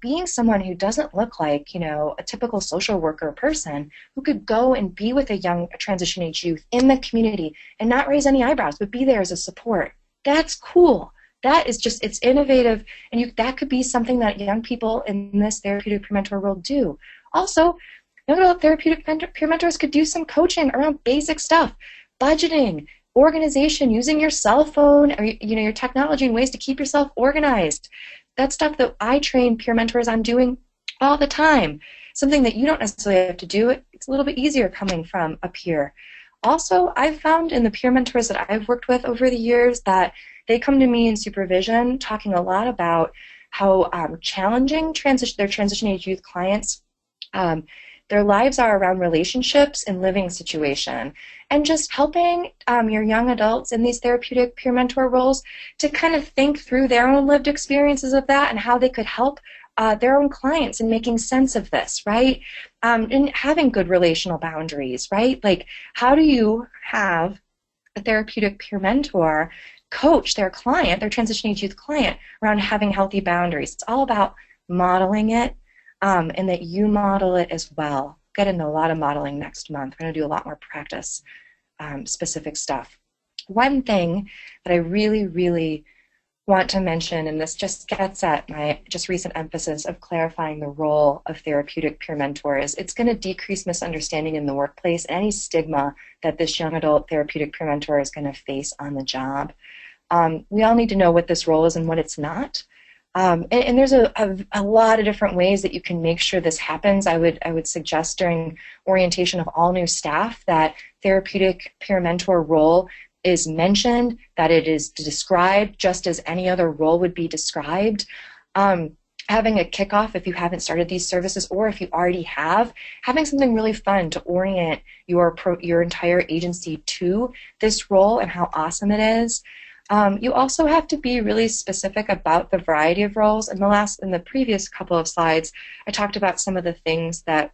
being someone who doesn't look like, a typical social worker person who could go and be with a young transition age youth in the community and not raise any eyebrows, but be there as a support. That's cool. That is just, it's innovative, and that could be something that young people in this therapeutic peer mentor role do. Also, young adult therapeutic peer mentors could do some coaching around basic stuff, budgeting, organization, using your cell phone or your technology in ways to keep yourself organized. That's stuff that I train peer mentors on doing all the time. Something that you don't necessarily have to do. It's a little bit easier coming from a peer. Also, I've found in the peer mentors that I've worked with over the years that they come to me in supervision talking a lot about how challenging their transition age youth clients, their lives are around relationships and living situation, and just helping your young adults in these therapeutic peer mentor roles to kind of think through their own lived experiences of that and how they could help their own clients in making sense of this, right? And having good relational boundaries, right? Like, how do you have a therapeutic peer mentor coach their client, their transition age youth client, around having healthy boundaries? It's all about modeling it, and that you model it as well. Get into a lot of modeling next month. We're going to do a lot more practice specific stuff. One thing that I really, really want to mention, and this just gets at my just recent emphasis of clarifying the role of therapeutic peer mentors, it's going to decrease misunderstanding in the workplace, any stigma that this young adult therapeutic peer mentor is going to face on the job. We all need to know what this role is and what it's not. And there's a lot of different ways that you can make sure this happens. I would suggest during orientation of all new staff that therapeutic peer mentor role is mentioned, that it is described just as any other role would be described. Having a kickoff if you haven't started these services, or if you already have, having something really fun to orient your entire agency to this role and how awesome it is. You also have to be really specific about the variety of roles. In the previous couple of slides, I talked about some of the things that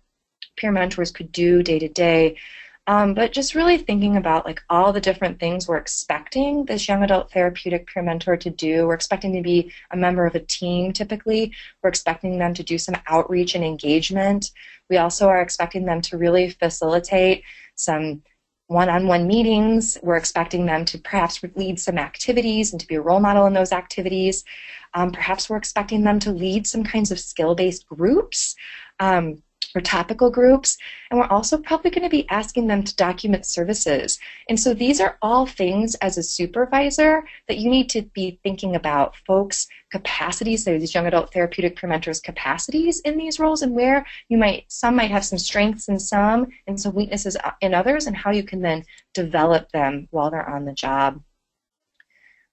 peer mentors could do day to day. But just really thinking about like all the different things we're expecting this young adult therapeutic peer mentor to do. We're expecting to be a member of a team typically. We're expecting them to do some outreach and engagement. We also are expecting them to really facilitate some one-on-one meetings. We're expecting them to perhaps lead some activities and to be a role model in those activities. Perhaps we're expecting them to lead some kinds of skill-based groups. Or topical groups, and we're also probably going to be asking them to document services. And so these are all things as a supervisor that you need to be thinking about folks' capacities, so these young adult therapeutic peer mentors' capacities in these roles, and where some might have some strengths in some and some weaknesses in others, and how you can then develop them while they're on the job.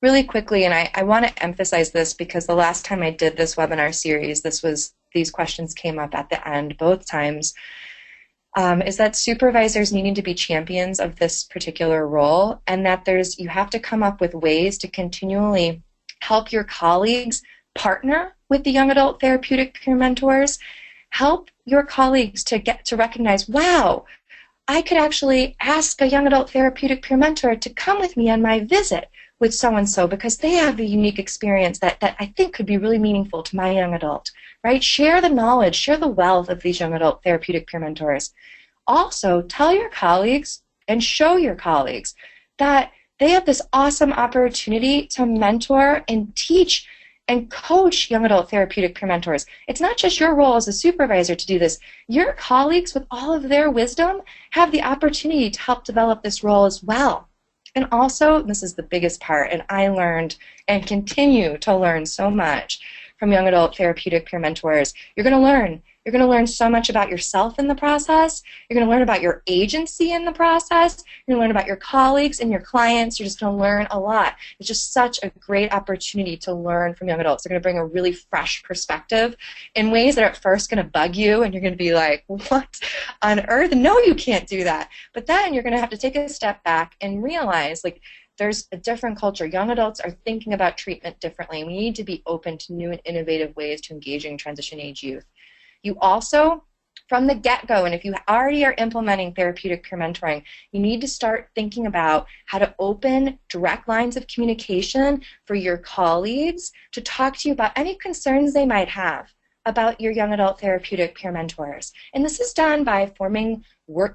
Really quickly, and I want to emphasize this because the last time I did this webinar series, these questions came up at the end both times, is that supervisors needing to be champions of this particular role, and that you have to come up with ways to continually help your colleagues partner with the young adult therapeutic peer mentors. Help your colleagues to get to recognize, wow, I could actually ask a young adult therapeutic peer mentor to come with me on my visit with so-and-so because they have a unique experience that I think could be really meaningful to my young adult, right? Share the knowledge, share the wealth of these young adult therapeutic peer mentors. Also, tell your colleagues and show your colleagues that they have this awesome opportunity to mentor and teach and coach young adult therapeutic peer mentors. It's not just your role as a supervisor to do this. Your colleagues, with all of their wisdom, have the opportunity to help develop this role as well. And also, this is the biggest part, and I learned and continue to learn so much from young adult therapeutic peer mentors. You're going to learn. You're going to learn so much about yourself in the process. You're going to learn about your agency in the process. You're going to learn about your colleagues and your clients. You're just going to learn a lot. It's just such a great opportunity to learn from young adults. They're going to bring a really fresh perspective in ways that are at first going to bug you, and you're going to be like, what on earth? No, you can't do that. But then you're going to have to take a step back and realize, like, there's a different culture. Young adults are thinking about treatment differently. We need to be open to new and innovative ways to engaging transition age youth. You also, from the get-go, and if you already are implementing therapeutic peer mentoring, you need to start thinking about how to open direct lines of communication for your colleagues to talk to you about any concerns they might have about your young adult therapeutic peer mentors. And this is done by forming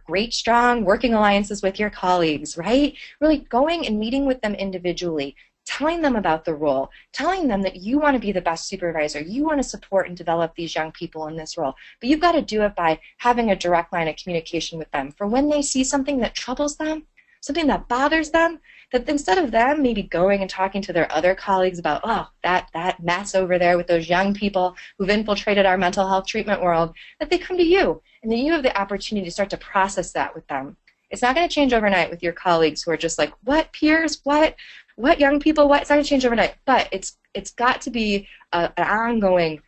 great, strong working alliances with your colleagues, right? Really going and meeting with them individually, telling them about the role, telling them that you want to be the best supervisor, you want to support and develop these young people in this role. But you've got to do it by having a direct line of communication with them. For when they see something that troubles them, something that bothers them, that instead of them maybe going and talking to their other colleagues about, oh, that mess over there with those young people who've infiltrated our mental health treatment world, that they come to you, and that you have the opportunity to start to process that with them. It's not going to change overnight with your colleagues who are just like, what peers, what young people, what? It's not going to change overnight, but it's got to be an ongoing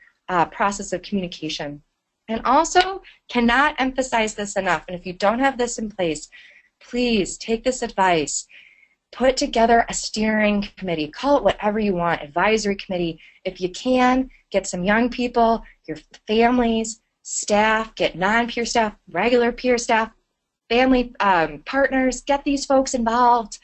process of communication. And also, cannot emphasize this enough, and if you don't have this in place, please take this advice. Put together a steering committee. Call it whatever you want, advisory committee. If you can, get some young people, your families, staff, get non-peer staff, regular peer staff, family partners, get these folks involved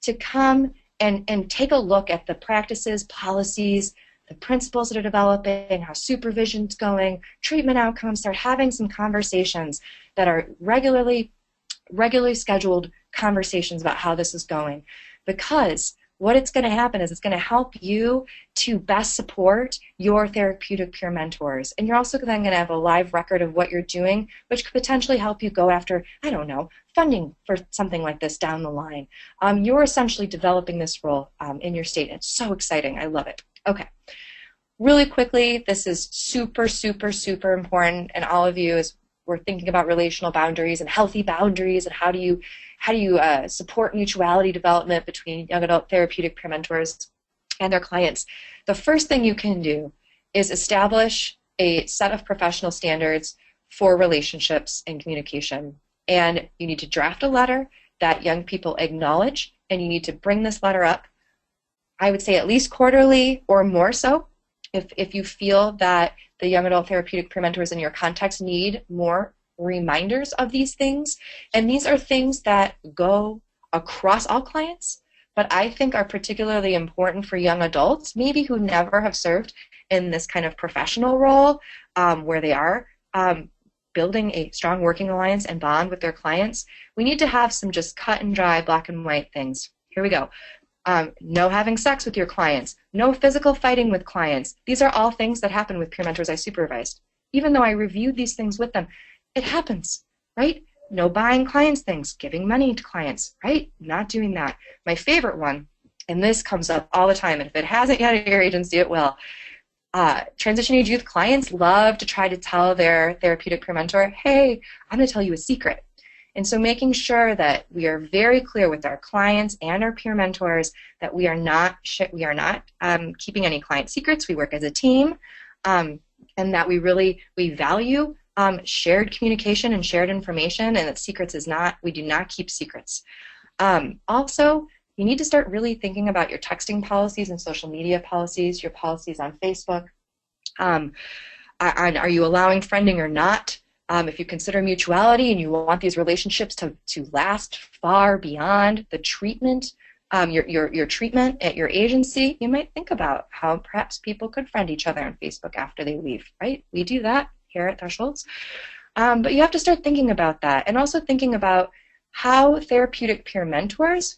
to come and take a look at the practices, policies, the principles that are developing, how supervision's going, treatment outcomes, start having some conversations that are regularly scheduled conversations about how this is going. Because what it's going to happen is it's going to help you to best support your therapeutic peer mentors. And you're also then going to have a live record of what you're doing, which could potentially help you go after, I don't know, funding for something like this down the line. You're essentially developing this role in your state. It's so exciting. I love it. Okay. Really quickly, this is super, super, super important, and all of you, as we're thinking about relational boundaries and healthy boundaries and how do you support mutuality development between young adult therapeutic peer mentors and their clients. The first thing you can do is establish a set of professional standards for relationships and communication. And you need to draft a letter that young people acknowledge, and you need to bring this letter up, I would say at least quarterly or more so, if you feel that the young adult therapeutic peer mentors in your context need more reminders of these things. And these are things that go across all clients, but I think are particularly important for young adults, maybe who never have served in this kind of professional role where they are building a strong working alliance and bond with their clients. We need to have some just cut and dry, black and white things. Here we go. No having sex with your clients, no physical fighting with clients. These are all things that happen with peer mentors I supervised. Even though I reviewed these things with them, it happens, right? No buying clients things, giving money to clients, right? Not doing that. My favorite one, and this comes up all the time, and if it hasn't yet at your agency, it will. Transition age youth clients love to try to tell their therapeutic peer mentor, hey, I'm going to tell you a secret. And so making sure that we are very clear with our clients and our peer mentors that we are not keeping any client secrets. We work as a team, and that we value shared communication and shared information, and that secrets is not, we do not keep secrets. Also, you need to start really thinking about your texting policies and social media policies, your policies on Facebook. Are you allowing friending or not? If you consider mutuality and you want these relationships to last far beyond the treatment, your treatment at your agency, you might think about how perhaps people could friend each other on Facebook after they leave, right? We do that here at Thresholds. But you have to start thinking about that, and also thinking about how therapeutic peer mentors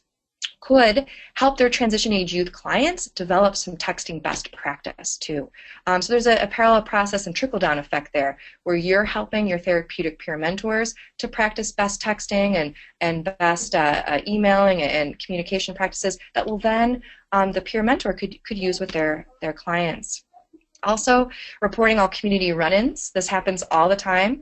could help their transition age youth clients develop some texting best practice too. So there's a parallel process and trickle-down effect there, where you're helping your therapeutic peer mentors to practice best texting and best emailing and communication practices that will then the peer mentor could use with their clients. Also, reporting all community run-ins. This happens all the time.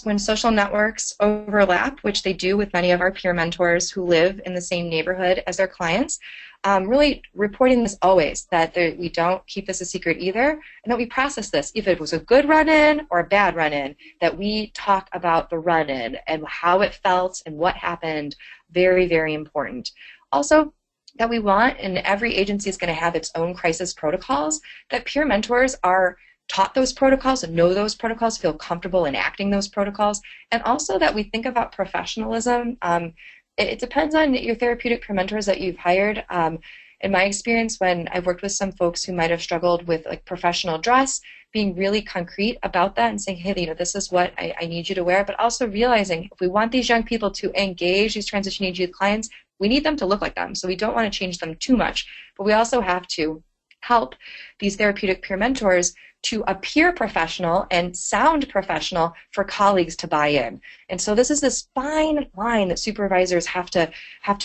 When social networks overlap, which they do with many of our peer mentors who live in the same neighborhood as their clients, really reporting this always, that we don't keep this a secret either, and that we process this, if it was a good run-in or a bad run-in, that we talk about the run-in and how it felt and what happened. Very, very important. Also, that we want, and every agency is going to have its own crisis protocols, that peer mentors are taught those protocols and know those protocols, feel comfortable enacting those protocols, and also that we think about professionalism. It depends on your therapeutic peer mentors that you've hired. In my experience, when I've worked with some folks who might have struggled with like professional dress, being really concrete about that and saying, hey, you know, this is what I need you to wear, but also realizing if we want these young people to engage these transition age youth clients, we need them to look like them. So we don't want to change them too much, but we also have to help these therapeutic peer mentors to appear professional and sound professional for colleagues to buy in. And so this is this fine line that supervisors have to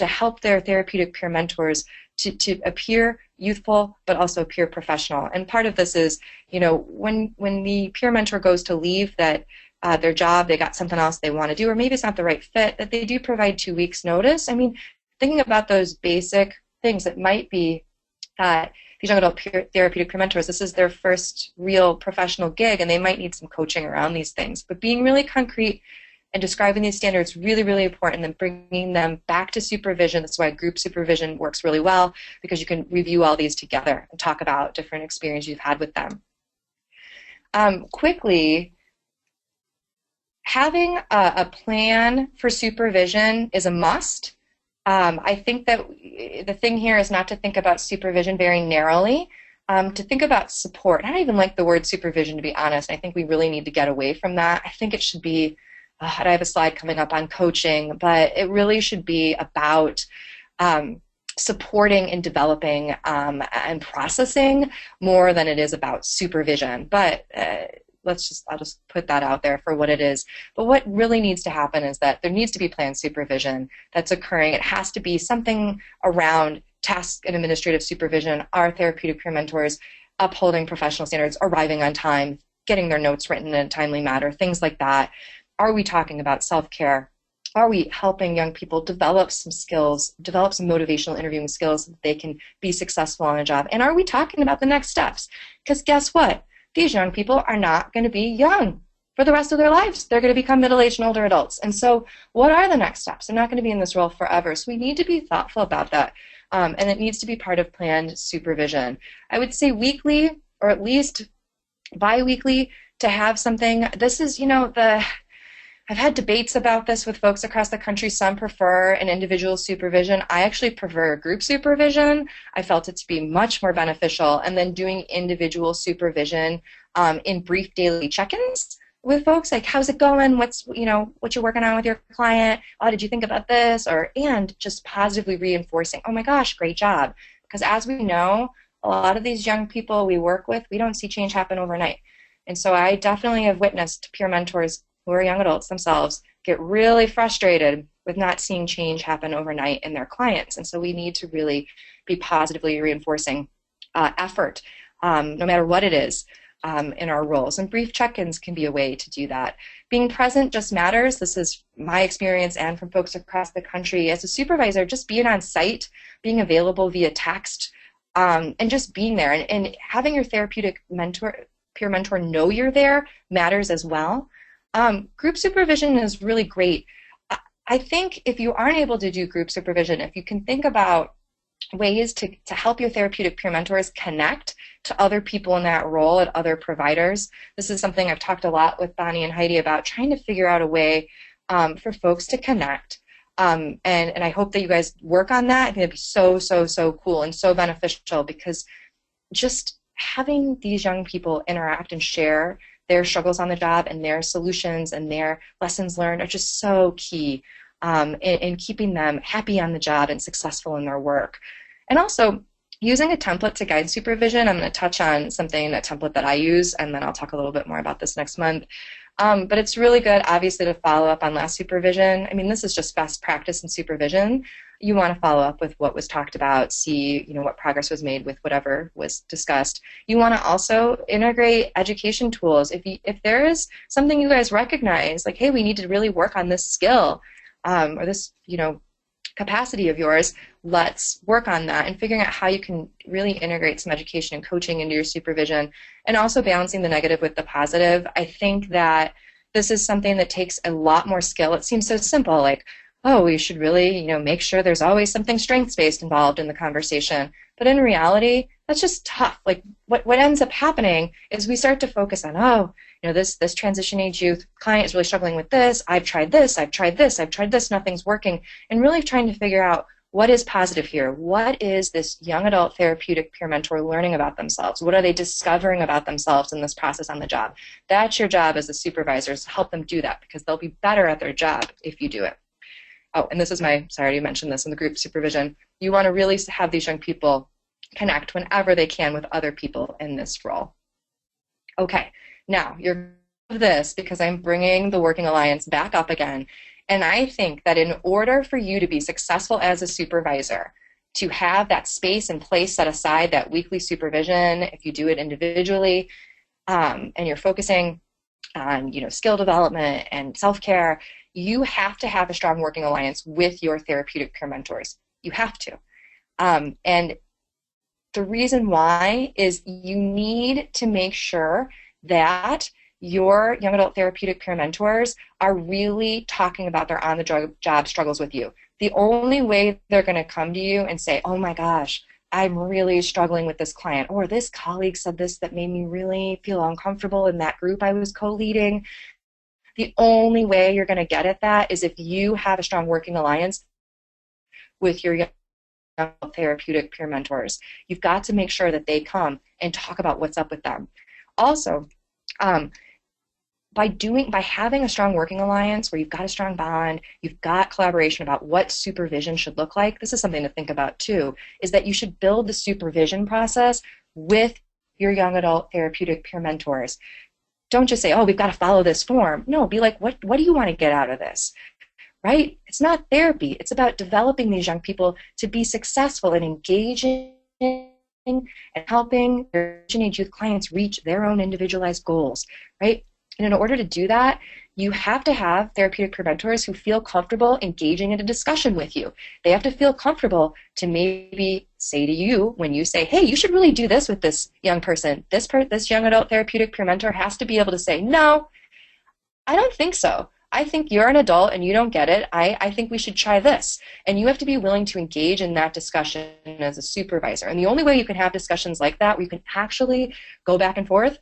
help their therapeutic peer mentors to appear youthful but also appear professional. And part of this is, you know, when the peer mentor goes to leave that their job, they got something else they want to do, or maybe it's not the right fit, that they do provide 2 weeks notice. I mean, thinking about those basic things that might be these young adult therapeutic peer mentors, this is their first real professional gig, and they might need some coaching around these things. But being really concrete and describing these standards really, really important, and bringing them back to supervision. That's why group supervision works really well, because you can review all these together and talk about different experiences you've had with them. Quickly, having a plan for supervision is a must. I think that the thing here is not to think about supervision very narrowly, to think about support. I don't even like the word supervision, to be honest. I think we really need to get away from that. I think it should be, I have a slide coming up on coaching, but it really should be about supporting and developing and processing more than it is about supervision. But I'll just put that out there for what it is. But what really needs to happen is that there needs to be planned supervision that's occurring. It has to be something around task and administrative supervision, our therapeutic peer mentors upholding professional standards, arriving on time, getting their notes written in a timely manner, things like that. Are we talking about self-care? Are we helping young people develop some skills, develop some motivational interviewing skills so that they can be successful on a job? And are we talking about the next steps? Because guess what? These young people are not going to be young for the rest of their lives. They're going to become middle-aged and older adults. And so what are the next steps? They're not going to be in this role forever. So we need to be thoughtful about that. And it needs to be part of planned supervision. I would say weekly, or at least bi-weekly, to have something. This is, you know, I've had debates about this with folks across the country. Some prefer an individual supervision. I actually prefer group supervision. I felt it to be much more beneficial. And then doing individual supervision in brief daily check-ins with folks, like how's it going? What you're working on with your client? Oh, did you think about this? And just positively reinforcing, oh my gosh, great job. Because as we know, a lot of these young people we work with, we don't see change happen overnight. And so I definitely have witnessed peer mentors who are young adults themselves get really frustrated with not seeing change happen overnight in their clients. And so we need to really be positively reinforcing effort, no matter what it is, in our roles. And brief check-ins can be a way to do that. Being present just matters. This is my experience and from folks across the country. As a supervisor, just being on site, being available via text, and just being there. And having your therapeutic peer mentor know you're there matters as well. Group supervision is really great. I think if you aren't able to do group supervision, if you can think about ways to help your therapeutic peer mentors connect to other people in that role at other providers. This is something I've talked a lot with Bonnie and Heidi about, trying to figure out a way for folks to connect. And I hope that you guys work on that. I think it'd be so cool and so beneficial, because just having these young people interact and share their struggles on the job and their solutions and their lessons learned are just so key in keeping them happy on the job and successful in their work. And also, using a template to guide supervision. I'm going to touch on a template that I use, and then I'll talk a little bit more about this next month. But it's really good, obviously, to follow up on last supervision. I mean, this is just best practice in supervision. You want to follow up with what was talked about, see, what progress was made with whatever was discussed. You want to also integrate education tools. If there is something you guys recognize, like, hey, we need to really work on this skill or this, capacity of yours, let's work on that, and figuring out how you can really integrate some education and coaching into your supervision, and also balancing the negative with the positive. I think that this is something that takes a lot more skill. It seems so simple, like, oh, we should really, make sure there's always something strengths-based involved in the conversation. But in reality, that's just tough. Like, what ends up happening is we start to focus on, this transition age youth client is really struggling with this. I've tried this, nothing's working. And really trying to figure out what is positive here. What is this young adult therapeutic peer mentor learning about themselves? What are they discovering about themselves in this process on the job? That's your job as a supervisor, is to help them do that, because they'll be better at their job if you do it. Oh, and this is sorry I already mentioned this in the group supervision. You want to really have these young people connect whenever they can with other people in this role. Okay, now you're this because I'm bringing the Working Alliance back up again. And I think that in order for you to be successful as a supervisor, to have that space and place set aside, that weekly supervision, if you do it individually, and you're focusing on skill development and self-care, you have to have a strong working alliance with your therapeutic peer mentors. You have to. And the reason why is you need to make sure that your young adult therapeutic peer mentors are really talking about their on-the-job struggles with you. The only way they're going to come to you and say, oh my gosh, I'm really struggling with this client, or this colleague said this that made me really feel uncomfortable in that group I was co-leading. The only way you're going to get at that is if you have a strong working alliance with your young therapeutic peer mentors. You've got to make sure that they come and talk about what's up with them. Also, by having a strong working alliance where you've got a strong bond, you've got collaboration about what supervision should look like, this is something to think about too, is that you should build the supervision process with your young adult therapeutic peer mentors. Don't just say, oh, we've got to follow this form. No, be like, what do you want to get out of this? Right? It's not therapy. It's about developing these young people to be successful in engaging and helping their teenage youth clients reach their own individualized goals, right? And in order to do that, you have to have therapeutic peer mentors who feel comfortable engaging in a discussion with you. They have to feel comfortable to maybe say to you, when you say, hey, you should really do this with this young person, this young adult therapeutic peer mentor has to be able to say, no, I don't think so. I think you're an adult and you don't get it. I think we should try this. And you have to be willing to engage in that discussion as a supervisor. And the only way you can have discussions like that, where you can actually go back and forth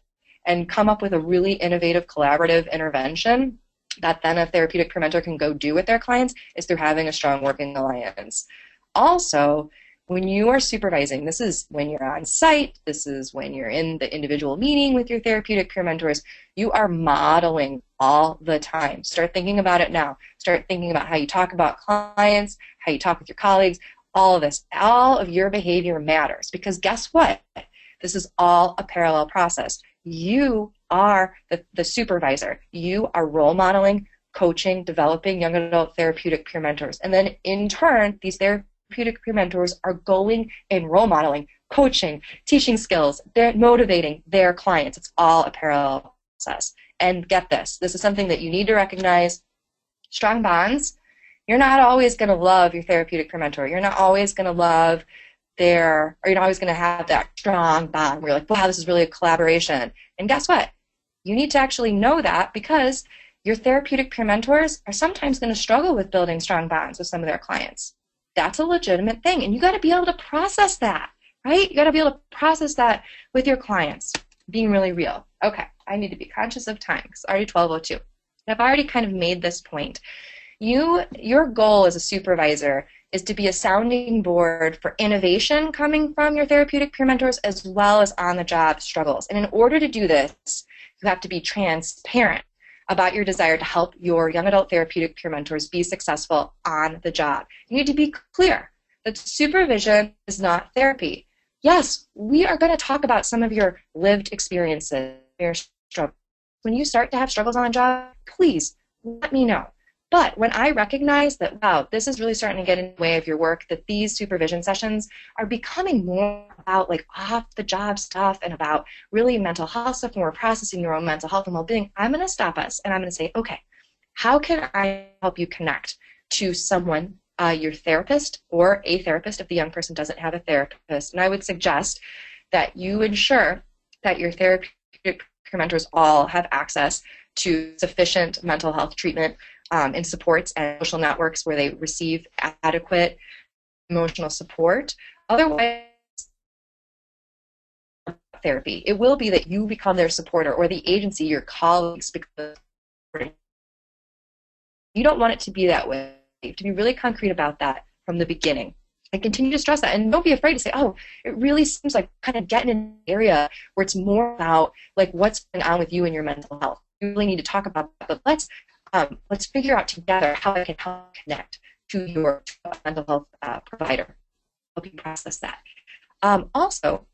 and come up with a really innovative, collaborative intervention that then a therapeutic peer mentor can go do with their clients, is through having a strong working alliance. Also, when you are supervising, this is when you're on site, this is when you're in the individual meeting with your therapeutic peer mentors, you are modeling all the time. Start thinking about it now. Start thinking about how you talk about clients, how you talk with your colleagues, all of this. All of your behavior matters, because guess what? This is all a parallel process. You are the supervisor. You are role modeling, coaching, developing young adult therapeutic peer mentors. And then in turn, these therapeutic peer mentors are going and role modeling, coaching, teaching skills, they're motivating their clients. It's all a parallel process. And get this is something that you need to recognize. Strong bonds. You're not always going to love your therapeutic peer mentor. You're not always going to love you're not always going to have that strong bond where you're like, wow, this is really a collaboration. And guess what? You need to actually know that, because Your therapeutic peer mentors are sometimes going to struggle with building strong bonds with some of their clients. That's a legitimate thing, and you got to be able to process that, right? You got to be able to process that with your clients, being really real. Okay, I need to be conscious of time because it's already 12:02. I've already kind of made this point. Your goal as a supervisor is to be a sounding board for innovation coming from your therapeutic peer mentors as well as on-the-job struggles. And in order to do this, you have to be transparent about your desire to help your young adult therapeutic peer mentors be successful on the job. You need to be clear that supervision is not therapy. Yes, we are going to talk about some of your lived experiences, your struggles. When you start to have struggles on the job, please let me know. But when I recognize that, wow, this is really starting to get in the way of your work, that these supervision sessions are becoming more about like off-the-job stuff and about really mental health stuff, and we're processing your own mental health and well-being, I'm going to stop us and I'm going to say, okay, how can I help you connect to someone, your therapist or a therapist if the young person doesn't have a therapist? And I would suggest that you ensure that your therapeutic peer mentors all have access to sufficient mental health treatment and supports and social networks where they receive adequate emotional support. Otherwise, therapy. It will be that you become their supporter or the agency, your colleagues, because you don't want it to be that way. You have to be really concrete about that from the beginning. And continue to stress that. And don't be afraid to say, oh, it really seems like kind of getting in an area where it's more about like what's going on with you and your mental health. You really need to talk about that, but let's figure out together how I can help connect to your mental health provider. Help you process that. Also,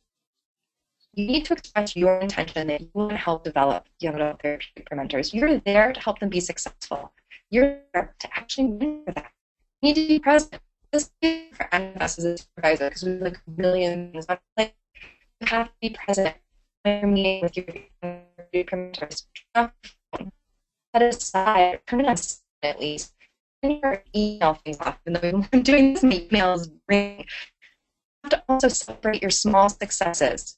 you need to express your intention that you want to help develop young adult therapeutic peer mentors. You're there to help them be successful. You're there to actually win for that. You need to be present. This is for us as a supervisor because we have like millions. You have to be present when you're meeting with your peer mentors. Set aside, turn it on at least, and your email things off. Even though I'm doing this, my emails ring. You have to also celebrate your small successes.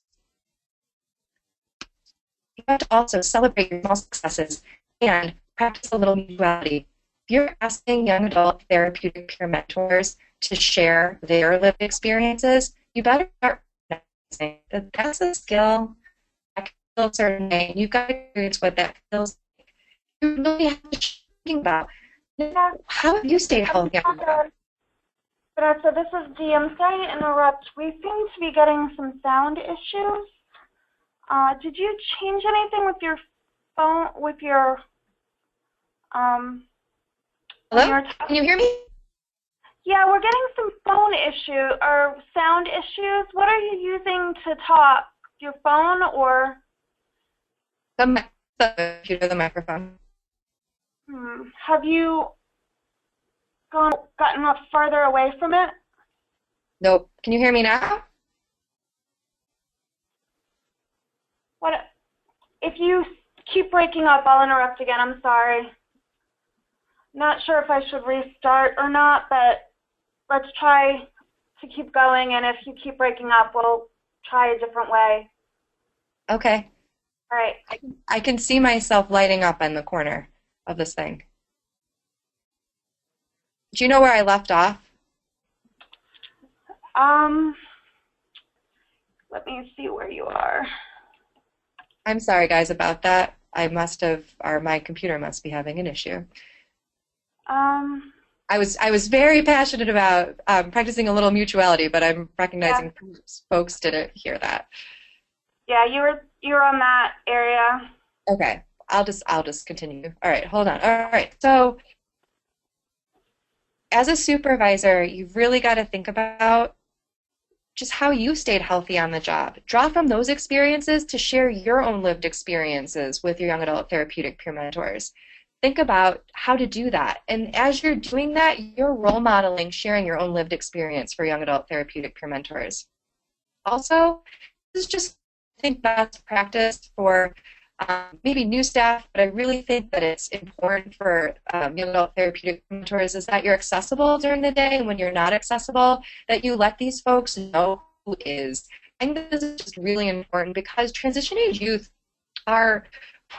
You have to also celebrate your small successes and practice a little mutuality. If you're asking young adult therapeutic peer mentors to share their lived experiences, you better start recognizing that that's a skill that can feel a certain way. You've got to experience what that feels. You really have to be thinking about how have you stayed healthy? Vanessa, this is Dee. I'm sorry to interrupt. We seem to be getting some sound issues. Did you change anything with your phone, with your, Hello? Can you hear me? Yeah, we're getting some phone issue or sound issues. What are you using to talk? Your phone or? The computer, the microphone. Have you gotten up farther away from it? Nope. Can you hear me now? What? If you keep breaking up, I'll interrupt again. I'm sorry. Not sure if I should restart or not, but let's try to keep going, and if you keep breaking up, we'll try a different way. Okay. All right. I can see myself lighting up in the corner of this thing. Do you know where I left off? Let me see where you are. I'm sorry, guys, about that. I must have, or my computer must be having an issue. I was very passionate about practicing a little mutuality, but I'm recognizing folks didn't hear that. Yeah, you were on that area. Okay, I'll just continue. All right, hold on. All right, so as a supervisor, you've really got to think about just how you stayed healthy on the job. Draw from those experiences to share your own lived experiences with your young adult therapeutic peer mentors. Think about how to do that. And as you're doing that, you're role modeling sharing your own lived experience for young adult therapeutic peer mentors. Also, this is just, I think, best practice for maybe new staff, but I really think that it's important for young adult therapeutic mentors is that you're accessible during the day, and when you're not accessible, that you let these folks know who is. I think this is just really important because transition age youth are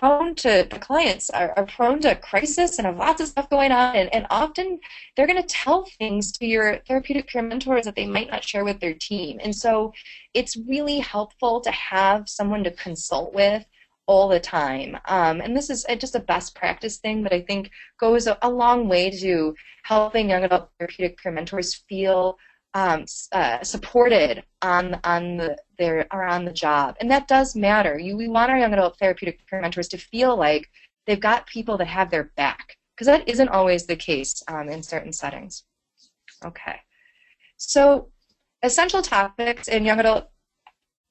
the clients are prone to crisis and have lots of stuff going on, and often they're going to tell things to your therapeutic peer mentors that they might not share with their team. And so it's really helpful to have someone to consult with all the time. And this is just a best practice thing, but I think goes a long way to helping young adult therapeutic peer mentors feel supported on the job. And that does matter. We want our young adult therapeutic peer mentors to feel like they've got people that have their back, because that isn't always the case in certain settings. Okay. So essential topics in young adult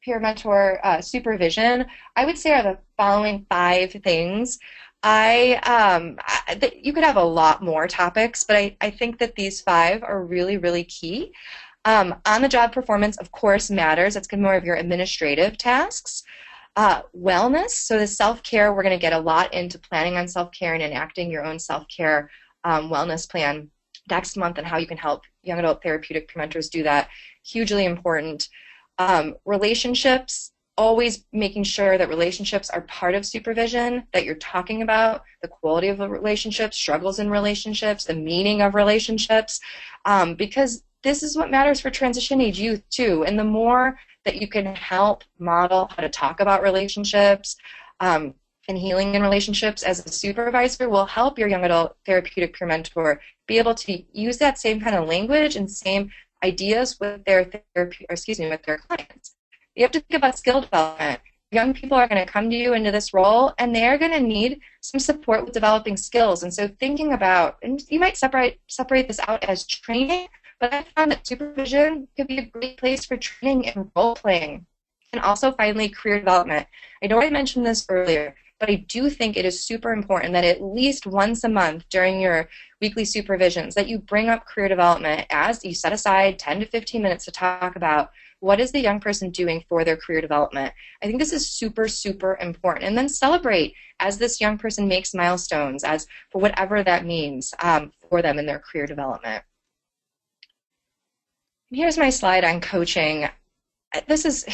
peer mentor supervision, I would say, are the following 5 things. You could have a lot more topics, but I think that these 5 are really, really key. On-the-job performance, of course, matters. That's more of your administrative tasks. Wellness, so the self-care, we're going to get a lot into planning on self-care and enacting your own self-care wellness plan next month, and how you can help young adult therapeutic peer mentors do that. Hugely important. Relationships, always making sure that relationships are part of supervision, that you're talking about the quality of the relationships, struggles in relationships, the meaning of relationships, because this is what matters for transition age youth too. And the more that you can help model how to talk about relationships and healing in relationships as a supervisor, will help your young adult therapeutic peer mentor be able to use that same kind of language and same ideas with their with their clients. You have to think about skill development. Young people are going to come to you into this role, and they're going to need some support with developing skills. And so thinking about, and you might separate this out as training, but I found that supervision could be a great place for training and role playing. And also, finally, career development. I know I mentioned this earlier, but I do think it is super important that at least once a month during your weekly supervisions that you bring up career development, as you set aside 10 to 15 minutes to talk about what is the young person doing for their career development. I think this is super, super important. And then celebrate as this young person makes milestones, as for whatever that means for them in their career development. Here's my slide on coaching. This is,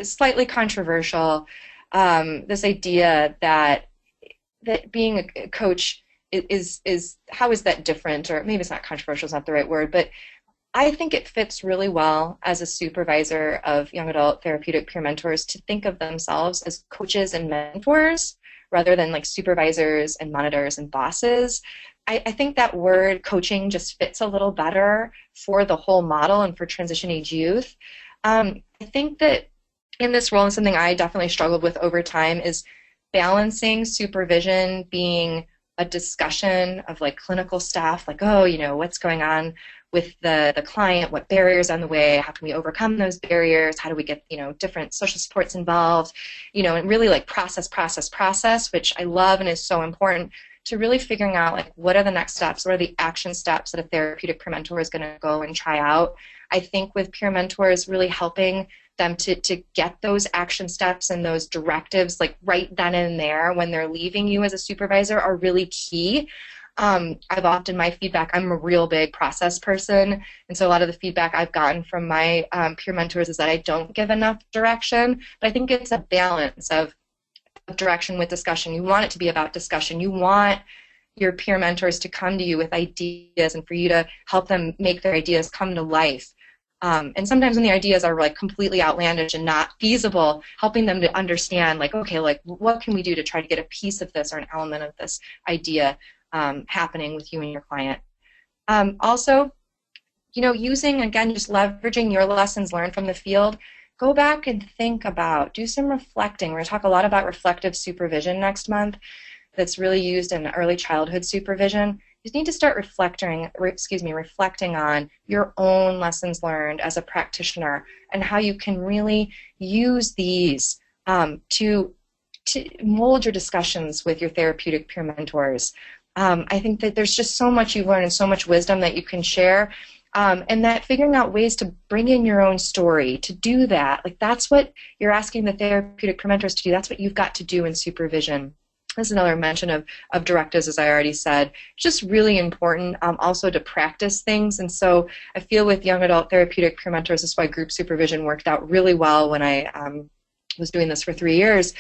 slightly controversial. This idea that being a coach is how is that different, or maybe it's not controversial, it's not the right word, but I think it fits really well as a supervisor of young adult therapeutic peer mentors to think of themselves as coaches and mentors rather than like supervisors and monitors and bosses. I think that word coaching just fits a little better for the whole model and for transition age youth. I think that in this role, and something I definitely struggled with over time, is balancing supervision being a discussion of like clinical stuff, like, oh, what's going on with the client, what barriers on the way, how can we overcome those barriers, how do we get, different social supports involved, and really like process, which I love and is so important, to really figuring out like what are the next steps, what are the action steps that a therapeutic peer mentor is going to go and try out. I think with peer mentors, really helping them to get those action steps and those directives like right then and there when they're leaving you as a supervisor are really key. I've often, my feedback, I'm a real big process person, and so a lot of the feedback I've gotten from my peer mentors is that I don't give enough direction, but I think it's a balance of direction with discussion. You want it to be about discussion. You want your peer mentors to come to you with ideas and for you to help them make their ideas come to life. And sometimes when the ideas are like completely outlandish and not feasible, helping them to understand like, okay, like what can we do to try to get a piece of this or an element of this idea happening with you and your client. Also, using, again, just leveraging your lessons learned from the field. Go back and think about, do some reflecting. We're going to talk a lot about reflective supervision next month that's really used in early childhood supervision. You need to start reflecting on your own lessons learned as a practitioner and how you can really use these to mold your discussions with your therapeutic peer mentors. I think that there's just so much you've learned and so much wisdom that you can share. And that figuring out ways to bring in your own story, to do that, like that's what you're asking the therapeutic peer mentors to do. That's what you've got to do in supervision. This is another mention of directives, as I already said. It's just really important also to practice things. And so I feel with young adult therapeutic peer mentors, this is why group supervision worked out really well when I was doing this for 3 years,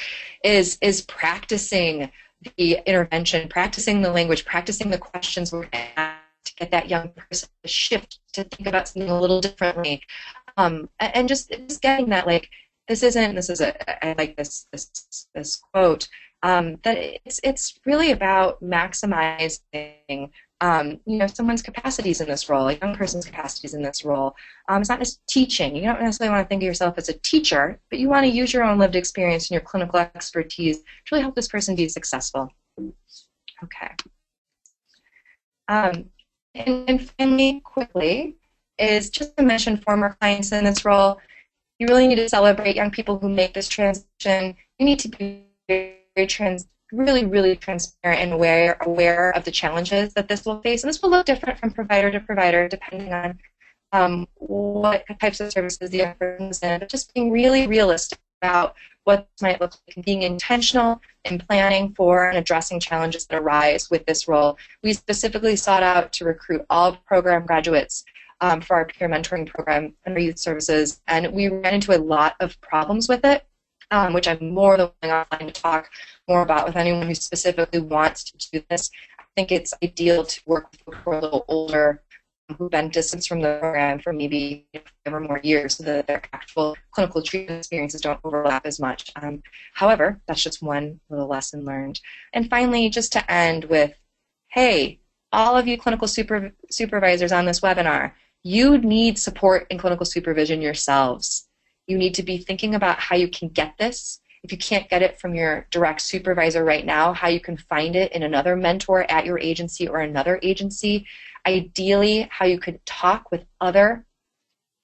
is practicing the intervention, practicing the language, practicing the questions we're going to ask to get that young person to shift, to think about something a little differently. And just getting that, like, I like this quote, that it's really about maximizing someone's capacities in this role, a young person's capacities in this role. It's not just teaching. You don't necessarily want to think of yourself as a teacher, but you want to use your own lived experience and your clinical expertise to really help this person be successful. Okay. And finally, quickly, is just to mention former clients in this role. You really need to celebrate young people who make this transition. You need to be really transparent and aware of the challenges that this will face. And this will look different from provider to provider depending on what types of services the young person is in, but just being really realistic about what this might look like and being intentional in planning for and addressing challenges that arise with this role. We specifically sought out to recruit all program graduates for our peer mentoring program and our youth services, and we ran into a lot of problems with it, which I'm more than willing offline to talk more about with anyone who specifically wants to do this. I think it's ideal to work with people who are a little older, who've been distanced from the program for maybe 5 or more years so that their actual clinical treatment experiences don't overlap as much. However, that's just one little lesson learned. And finally, just to end with, hey, all of you clinical supervisors on this webinar, you need support in clinical supervision yourselves. You need to be thinking about how you can get this. If you can't get it from your direct supervisor right now, how you can find it in another mentor at your agency or another agency. Ideally, how you could talk with other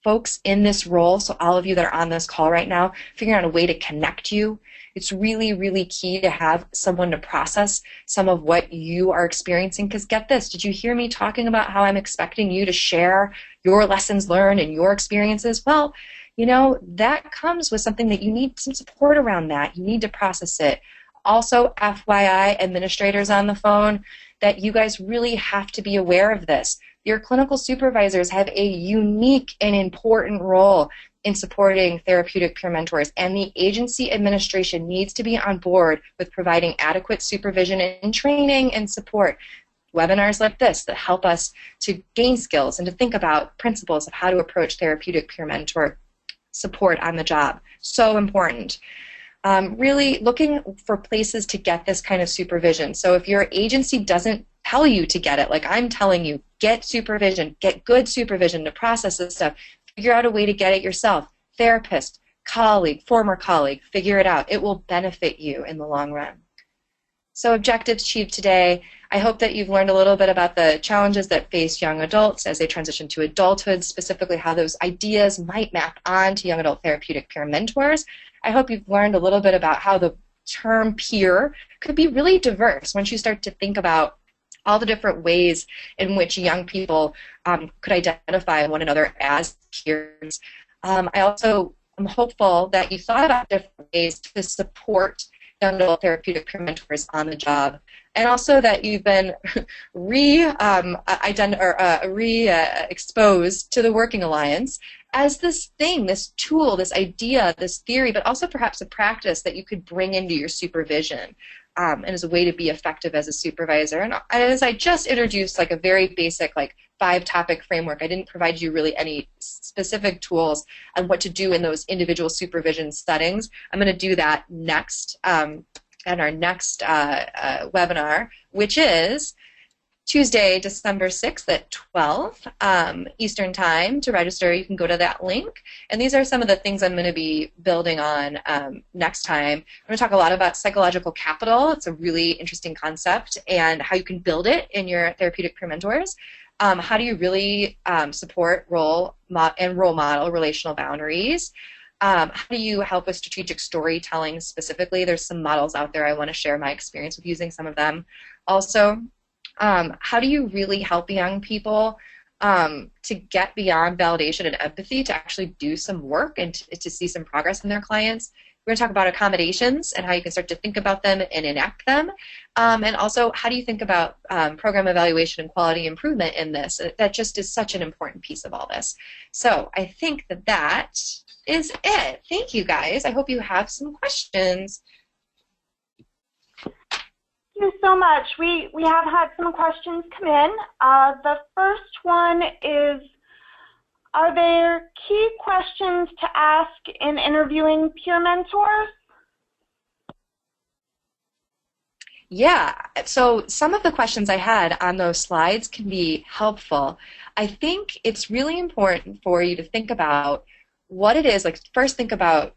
folks in this role, so all of you that are on this call right now, figuring out a way to connect you. It's really key to have someone to process some of what you are experiencing, because get this, did you hear me talking about how I'm expecting you to share your lessons learned and your experiences? Well, that comes with something that you need some support around that. You need to process it. Also, FYI, administrators on the phone, that you guys really have to be aware of this. Your clinical supervisors have a unique and important role in supporting therapeutic peer mentors, and the agency administration needs to be on board with providing adequate supervision and training and support. Webinars like this that help us to gain skills and to think about principles of how to approach therapeutic peer mentor support on the job. So important. Really looking for places to get this kind of supervision. So if your agency doesn't tell you to get it, like I'm telling you, get supervision, get good supervision to process this stuff, figure out a way to get it yourself. Therapist, colleague, former colleague, figure it out. It will benefit you in the long run. So objectives achieved today. I hope that you've learned a little bit about the challenges that face young adults as they transition to adulthood, specifically how those ideas might map on to young adult therapeutic peer mentors. I hope you've learned a little bit about how the term peer could be really diverse once you start to think about all the different ways in which young people could identify one another as peers. I also am hopeful that you thought about different ways to support young adult therapeutic peer mentors on the job, and also that you've been exposed to the Working Alliance as this thing, this tool, this idea, this theory, but also perhaps a practice that you could bring into your supervision and as a way to be effective as a supervisor. And as I just introduced like a very basic 5-topic framework, I didn't provide you really any specific tools on what to do in those individual supervision settings. I'm going to do that next at our next webinar, which is Tuesday, December 6th at 12 Eastern Time. To register, you can go to that link. And these are some of the things I'm going to be building on next time. I'm going to talk a lot about psychological capital. It's a really interesting concept, and how you can build it in your therapeutic peer mentors. How do you really support role model relational boundaries? How do you help with strategic storytelling specifically? There's some models out there. I want to share my experience with using some of them. Also, how do you really help young people to get beyond validation and empathy to actually do some work and to see some progress in their clients? We're going to talk about accommodations and how you can start to think about them and enact them. And also, how do you think about program evaluation and quality improvement in this? That just is such an important piece of all this. So I think that is it. Thank you, guys. I hope you have some questions. Thank you so much. We have had some questions come in. The first one is, are there key questions to ask in interviewing peer mentors? Yeah, so some of the questions I had on those slides can be helpful. I think it's really important for you to think about what it is, like first think about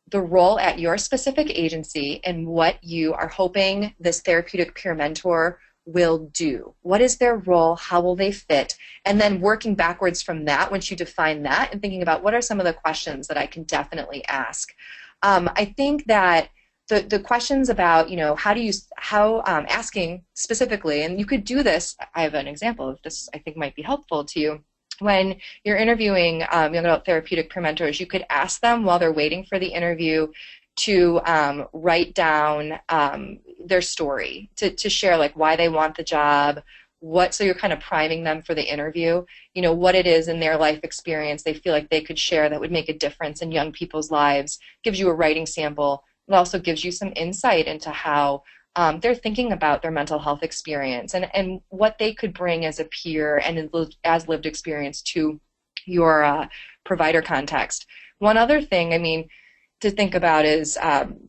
the role at your specific agency and what you are hoping this therapeutic peer mentor will do. What is their role? How will they fit? And then working backwards from that, once you define that, and thinking about what are some of the questions that I can definitely ask. I think that the questions about, asking specifically, and you could do this, I have an example of this I think might be helpful to you. When you're interviewing young adult therapeutic peer mentors, you could ask them while they're waiting for the interview to write down their story, to share like why they want the job, so you're kind of priming them for the interview, what it is in their life experience they feel like they could share that would make a difference in young people's lives, gives you a writing sample. It also gives you some insight into how they're thinking about their mental health experience and what they could bring as a peer and as lived experience to your provider context. One other thing, to think about is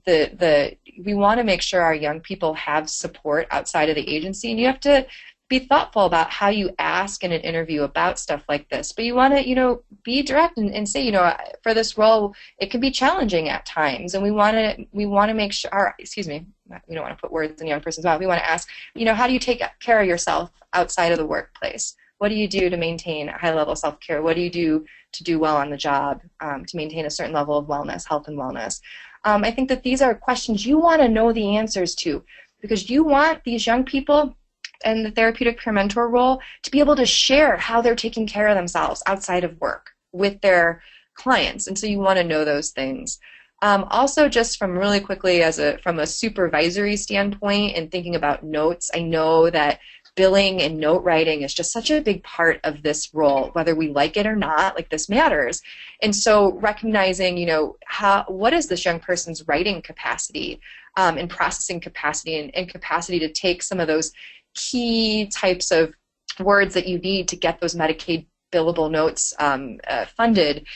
we want to make sure our young people have support outside of the agency, and you have to be thoughtful about how you ask in an interview about stuff like this. But you want to, be direct and say, for this role, it can be challenging at times, and we want to make sure. Excuse me, we don't want to put words in a young person's mouth. We want to ask, how do you take care of yourself outside of the workplace? What do you do to maintain a high level of self-care? What do you do to do well on the job, to maintain a certain level of wellness, health and wellness? I think that these are questions you want to know the answers to, because you want these young people and the therapeutic peer mentor role to be able to share how they're taking care of themselves outside of work with their clients, and so you want to know those things. Also, just from really quickly from a supervisory standpoint and thinking about notes, I know that billing and note writing is just such a big part of this role, whether we like it or not, like this matters. And so recognizing, what is this young person's writing capacity and processing capacity and capacity to take some of those key types of words that you need to get those Medicaid billable notes funded.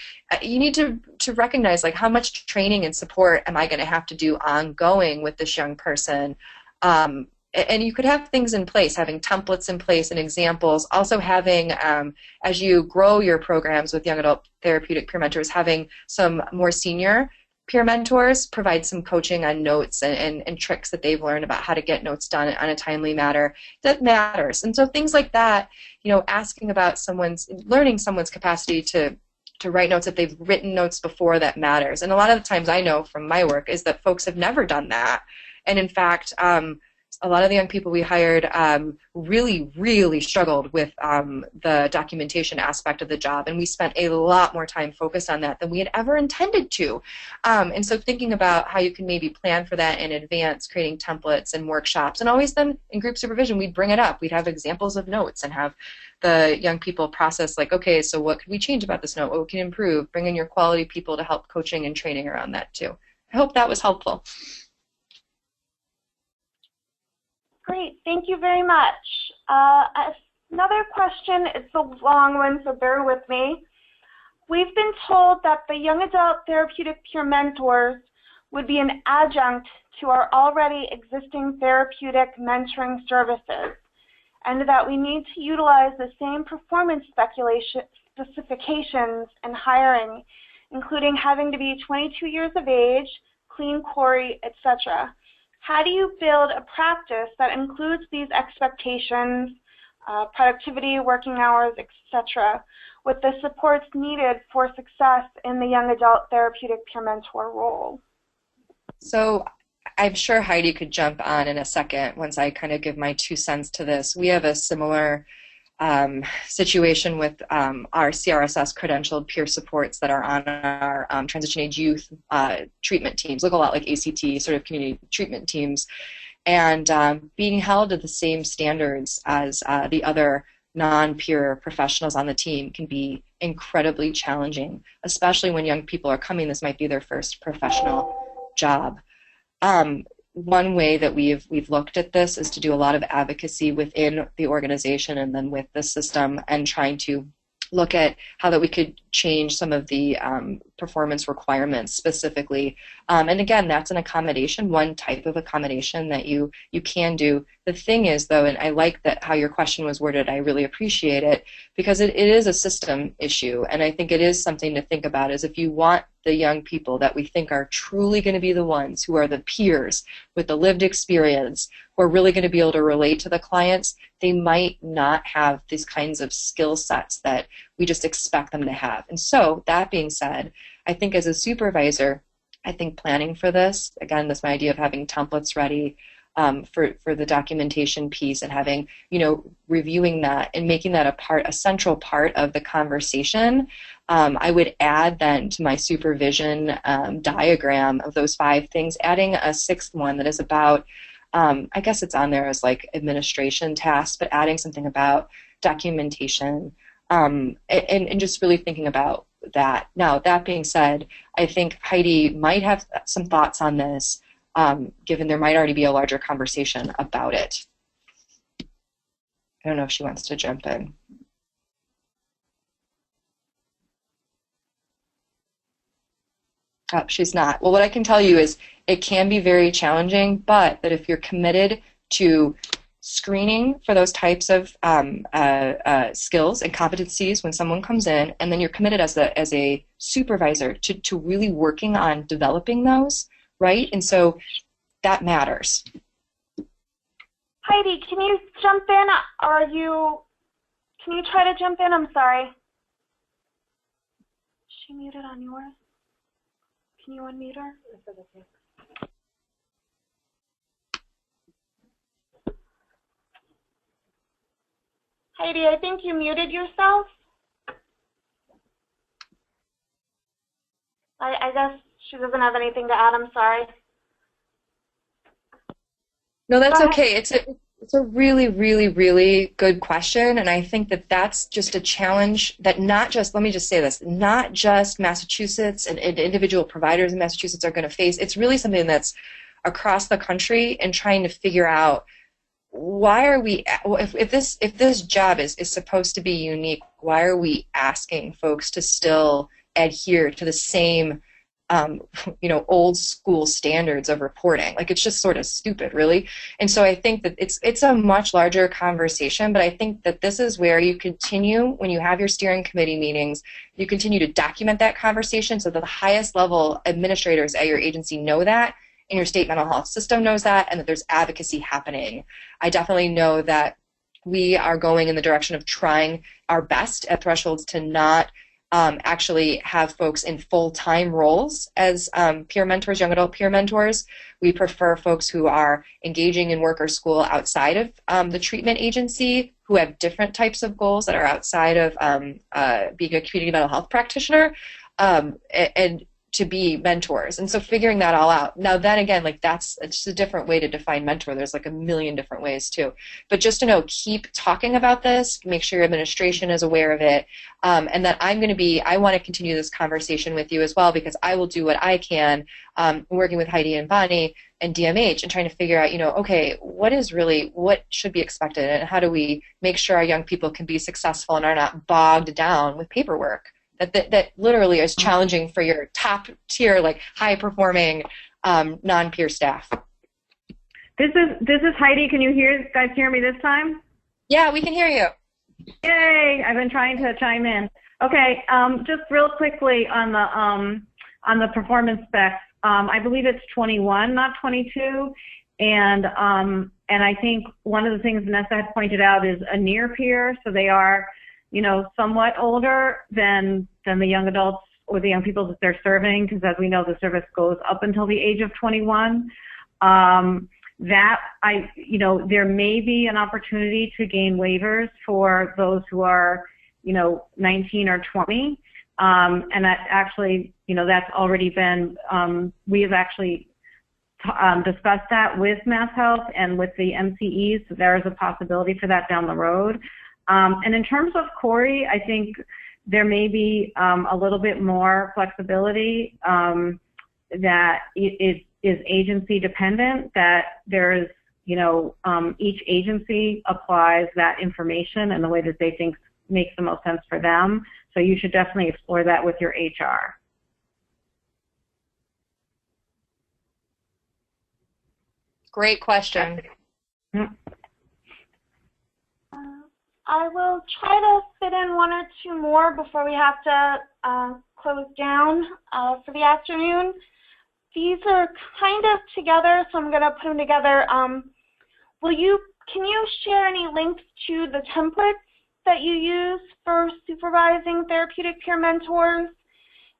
You need to recognize like how much training and support am I going to have to do ongoing with this young person. And you could have things in place, having templates in place and examples. Also having, as you grow your programs with young adult therapeutic peer mentors, having some more senior peer mentors provide some coaching on notes and tricks that they've learned about how to get notes done on a timely manner. That matters. And so things like that, asking about learning someone's capacity to write notes if they've written notes before, that matters. And a lot of the times I know from my work is that folks have never done that. And in fact, a lot of the young people we hired really, really struggled with the documentation aspect of the job, and we spent a lot more time focused on that than we had ever intended to. And so thinking about how you can maybe plan for that in advance, creating templates and workshops, and always then in group supervision we'd bring it up. We'd have examples of notes and have the young people process like, okay, so what could we change about this note? What can improve? Bring in your quality people to help coaching and training around that too. I hope that was helpful. Great, thank you very much. Another question, it's a long one, so bear with me. We've been told that the young adult therapeutic peer mentors would be an adjunct to our already existing therapeutic mentoring services, and that we need to utilize the same performance specifications in hiring, including having to be 22 years of age, clean quarry, etc. How do you build a practice that includes these expectations, productivity, working hours, etc., with the supports needed for success in the young adult therapeutic peer mentor role? So I'm sure Heidi could jump on in a second once I kind of give my 2 cents to this. We have a similar situation with our CRSS credentialed peer supports that are on our transition age youth treatment teams, look a lot like ACT, sort of community treatment teams, and being held to the same standards as the other non-peer professionals on the team can be incredibly challenging, especially when young people are coming. This might be their first professional job. One way that we've looked at this is to do a lot of advocacy within the organization and then with the system, and trying to look at how that we could change some of the performance requirements specifically. And again, that's an accommodation, one type of accommodation that you can do. The thing is, though, and I like that how your question was worded, I really appreciate it, because it is a system issue, and I think it is something to think about, is if you want the young people that we think are truly going to be the ones who are the peers with the lived experience, who are really going to be able to relate to the clients, they might not have these kinds of skill sets that we just expect them to have. And so, that being said, I think as a supervisor, I think planning for this, again, this my idea of having templates ready for the documentation piece, and having, reviewing that and making that a central part of the conversation. I would add then to my supervision diagram of those 5 things, adding a 6th one that is about, I guess it's on there as like administration tasks, but adding something about documentation, and just really thinking about that. Now, that being said, I think Heidi might have some thoughts on this, given there might already be a larger conversation about it. I don't know if she wants to jump in. Oh, she's not. Well, what I can tell you is it can be very challenging, but that if you're committed to screening for those types of skills and competencies when someone comes in, and then you're committed as a supervisor to really working on developing those, right? And so that matters. Heidi, can you jump in? Can you try to jump in? I'm sorry. Is she muted on yours? Can you unmute her? Heidi, I think you muted yourself. I guess she doesn't have anything to add. I'm sorry. No, that's okay. It's a really, really, really good question, and I think that that's just a challenge that not just, let me just say this, not just Massachusetts and individual providers in Massachusetts are going to face. It's really something that's across the country, and trying to figure out why are we, if this job is supposed to be unique, why are we asking folks to still adhere to the same old school standards of reporting? Like, it's just sort of stupid, really. And so I think that it's a much larger conversation, but I think that this is where you continue, when you have your steering committee meetings, you continue to document that conversation so that the highest level administrators at your agency know that, and your state mental health system knows that, and that there's advocacy happening. I definitely know that we are going in the direction of trying our best at Thresholds to not actually have folks in full-time roles as peer mentors, young adult peer mentors. We prefer folks who are engaging in work or school outside of the treatment agency, who have different types of goals that are outside of being a community mental health practitioner, and to be mentors. And so figuring that all out. Now then again, like, it's just a different way to define mentor. There's like a million different ways too. But just to know, keep talking about this, make sure your administration is aware of it, and that I want to continue this conversation with you as well, because I will do what I can, working with Heidi and Bonnie and DMH, and trying to figure out, okay, what should be expected, and how do we make sure our young people can be successful and are not bogged down with paperwork that literally is challenging for your top tier, like high performing non-peer staff. This is Heidi. Can you guys hear me this time? Yeah, we can hear you. Yay! I've been trying to chime in. Okay, just real quickly on the performance specs. I believe it's 21, not 22, and I think one of the things Vanessa had pointed out is a near peer, so they are, somewhat older than the young adults or the young people that they're serving, because as we know, the service goes up until the age of 21. There may be an opportunity to gain waivers for those who are, 19 or 20. And that actually, that's already been, we have actually discussed that with Mass Health and with the MCEs. So there is a possibility for that down the road. And in terms of Corey, I think there may be a little bit more flexibility that it is agency dependent, that there is, each agency applies that information in the way that they think makes the most sense for them. So you should definitely explore that with your HR. Great question. I will try to fit in one or two more before we have to close down for the afternoon. These are kind of together, so I'm going to put them together. Can you share any links to the templates that you use for supervising therapeutic peer mentors?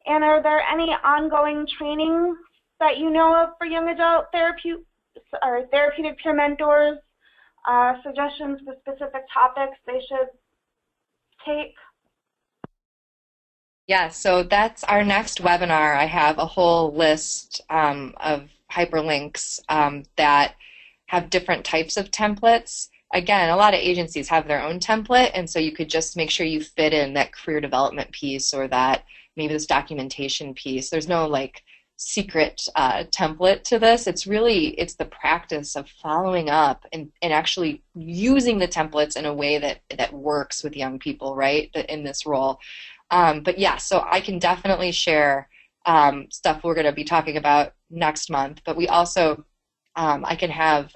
And are there any ongoing trainings that you know of for young adult therapeutic peer mentors? Suggestions for specific topics they should take? Yeah, so that's our next webinar. I have a whole list of hyperlinks that have different types of templates. Again, a lot of agencies have their own template, and so you could just make sure you fit in that career development piece or that maybe this documentation piece. There's no like secret template to this. It's the practice of following up and actually using the templates in a way that works with young people, right, in this role. But yeah, so I can definitely share stuff we're going to be talking about next month, but we also, I can have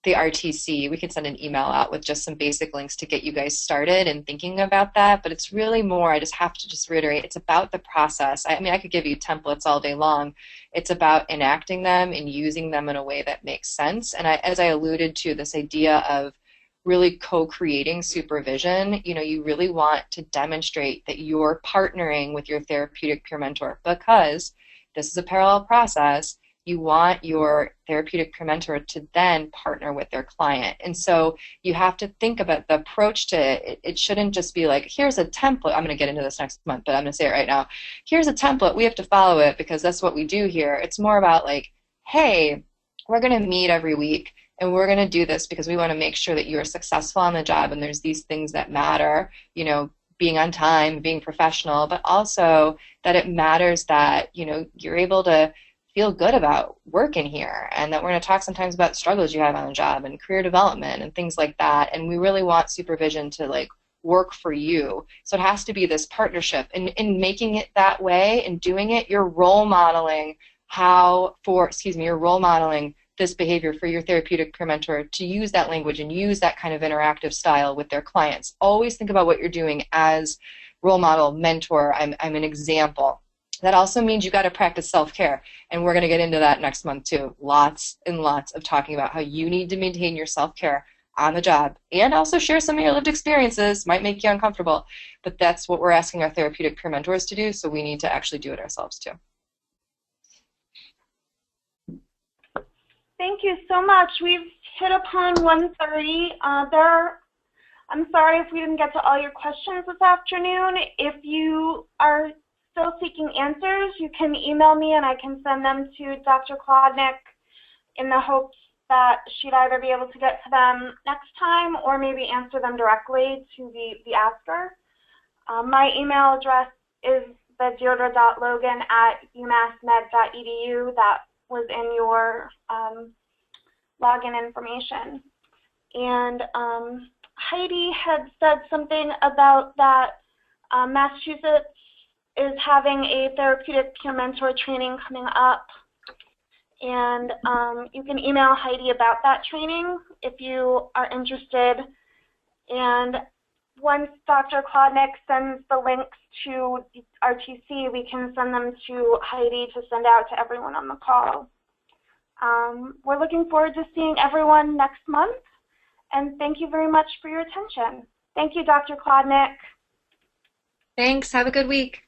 the RTC, we can send an email out with just some basic links to get you guys started and thinking about that, but it's really more, I just have to reiterate, it's about the process. I mean, I could give you templates all day long. It's about enacting them and using them in a way that makes sense. And as I alluded to, this idea of really co-creating supervision, you really want to demonstrate that you're partnering with your therapeutic peer mentor, because this is a parallel process. You want your therapeutic peer mentor to then partner with their client. And so you have to think about the approach to it. It shouldn't just be like, here's a template. I'm going to get into this next month, but I'm going to say it right now. Here's a template. We have to follow it because that's what we do here. It's more about like, hey, we're going to meet every week and we're going to do this because we want to make sure that you're successful on the job and there's these things that matter, being on time, being professional, but also that it matters that, you're able to feel good about working here, and that we're going to talk sometimes about struggles you have on the job and career development and things like that. And we really want supervision to like work for you. So it has to be this partnership. And in making it that way and doing it, you're role modeling you're role modeling this behavior for your therapeutic peer mentor to use that language and use that kind of interactive style with their clients. Always think about what you're doing as role model, mentor. I'm an example. That also means you got to practice self-care, and we're going to get into that next month too. Lots and lots of talking about how you need to maintain your self-care on the job, and also share some of your lived experiences. Might make you uncomfortable, but that's what we're asking our therapeutic peer mentors to do, so we need to actually do it ourselves too. Thank you so much. We've hit upon 1:30. I'm sorry if we didn't get to all your questions this afternoon. If you are still seeking answers, you can email me and I can send them to Dr. Klodnick in the hopes that she'd either be able to get to them next time or maybe answer them directly to the asker. My email address is thedeirdre.logan@umassmed.edu. That was in your login information. And Heidi had said something about that Massachusetts is having a therapeutic peer mentor training coming up, and you can email Heidi about that training if you are interested. And once Dr. Klodnick sends the links to RTC, we can send them to Heidi to send out to everyone on the call. We're looking forward to seeing everyone next month, and thank you very much for your attention. Thank you, Dr. Klodnick. Thanks. Have a good week.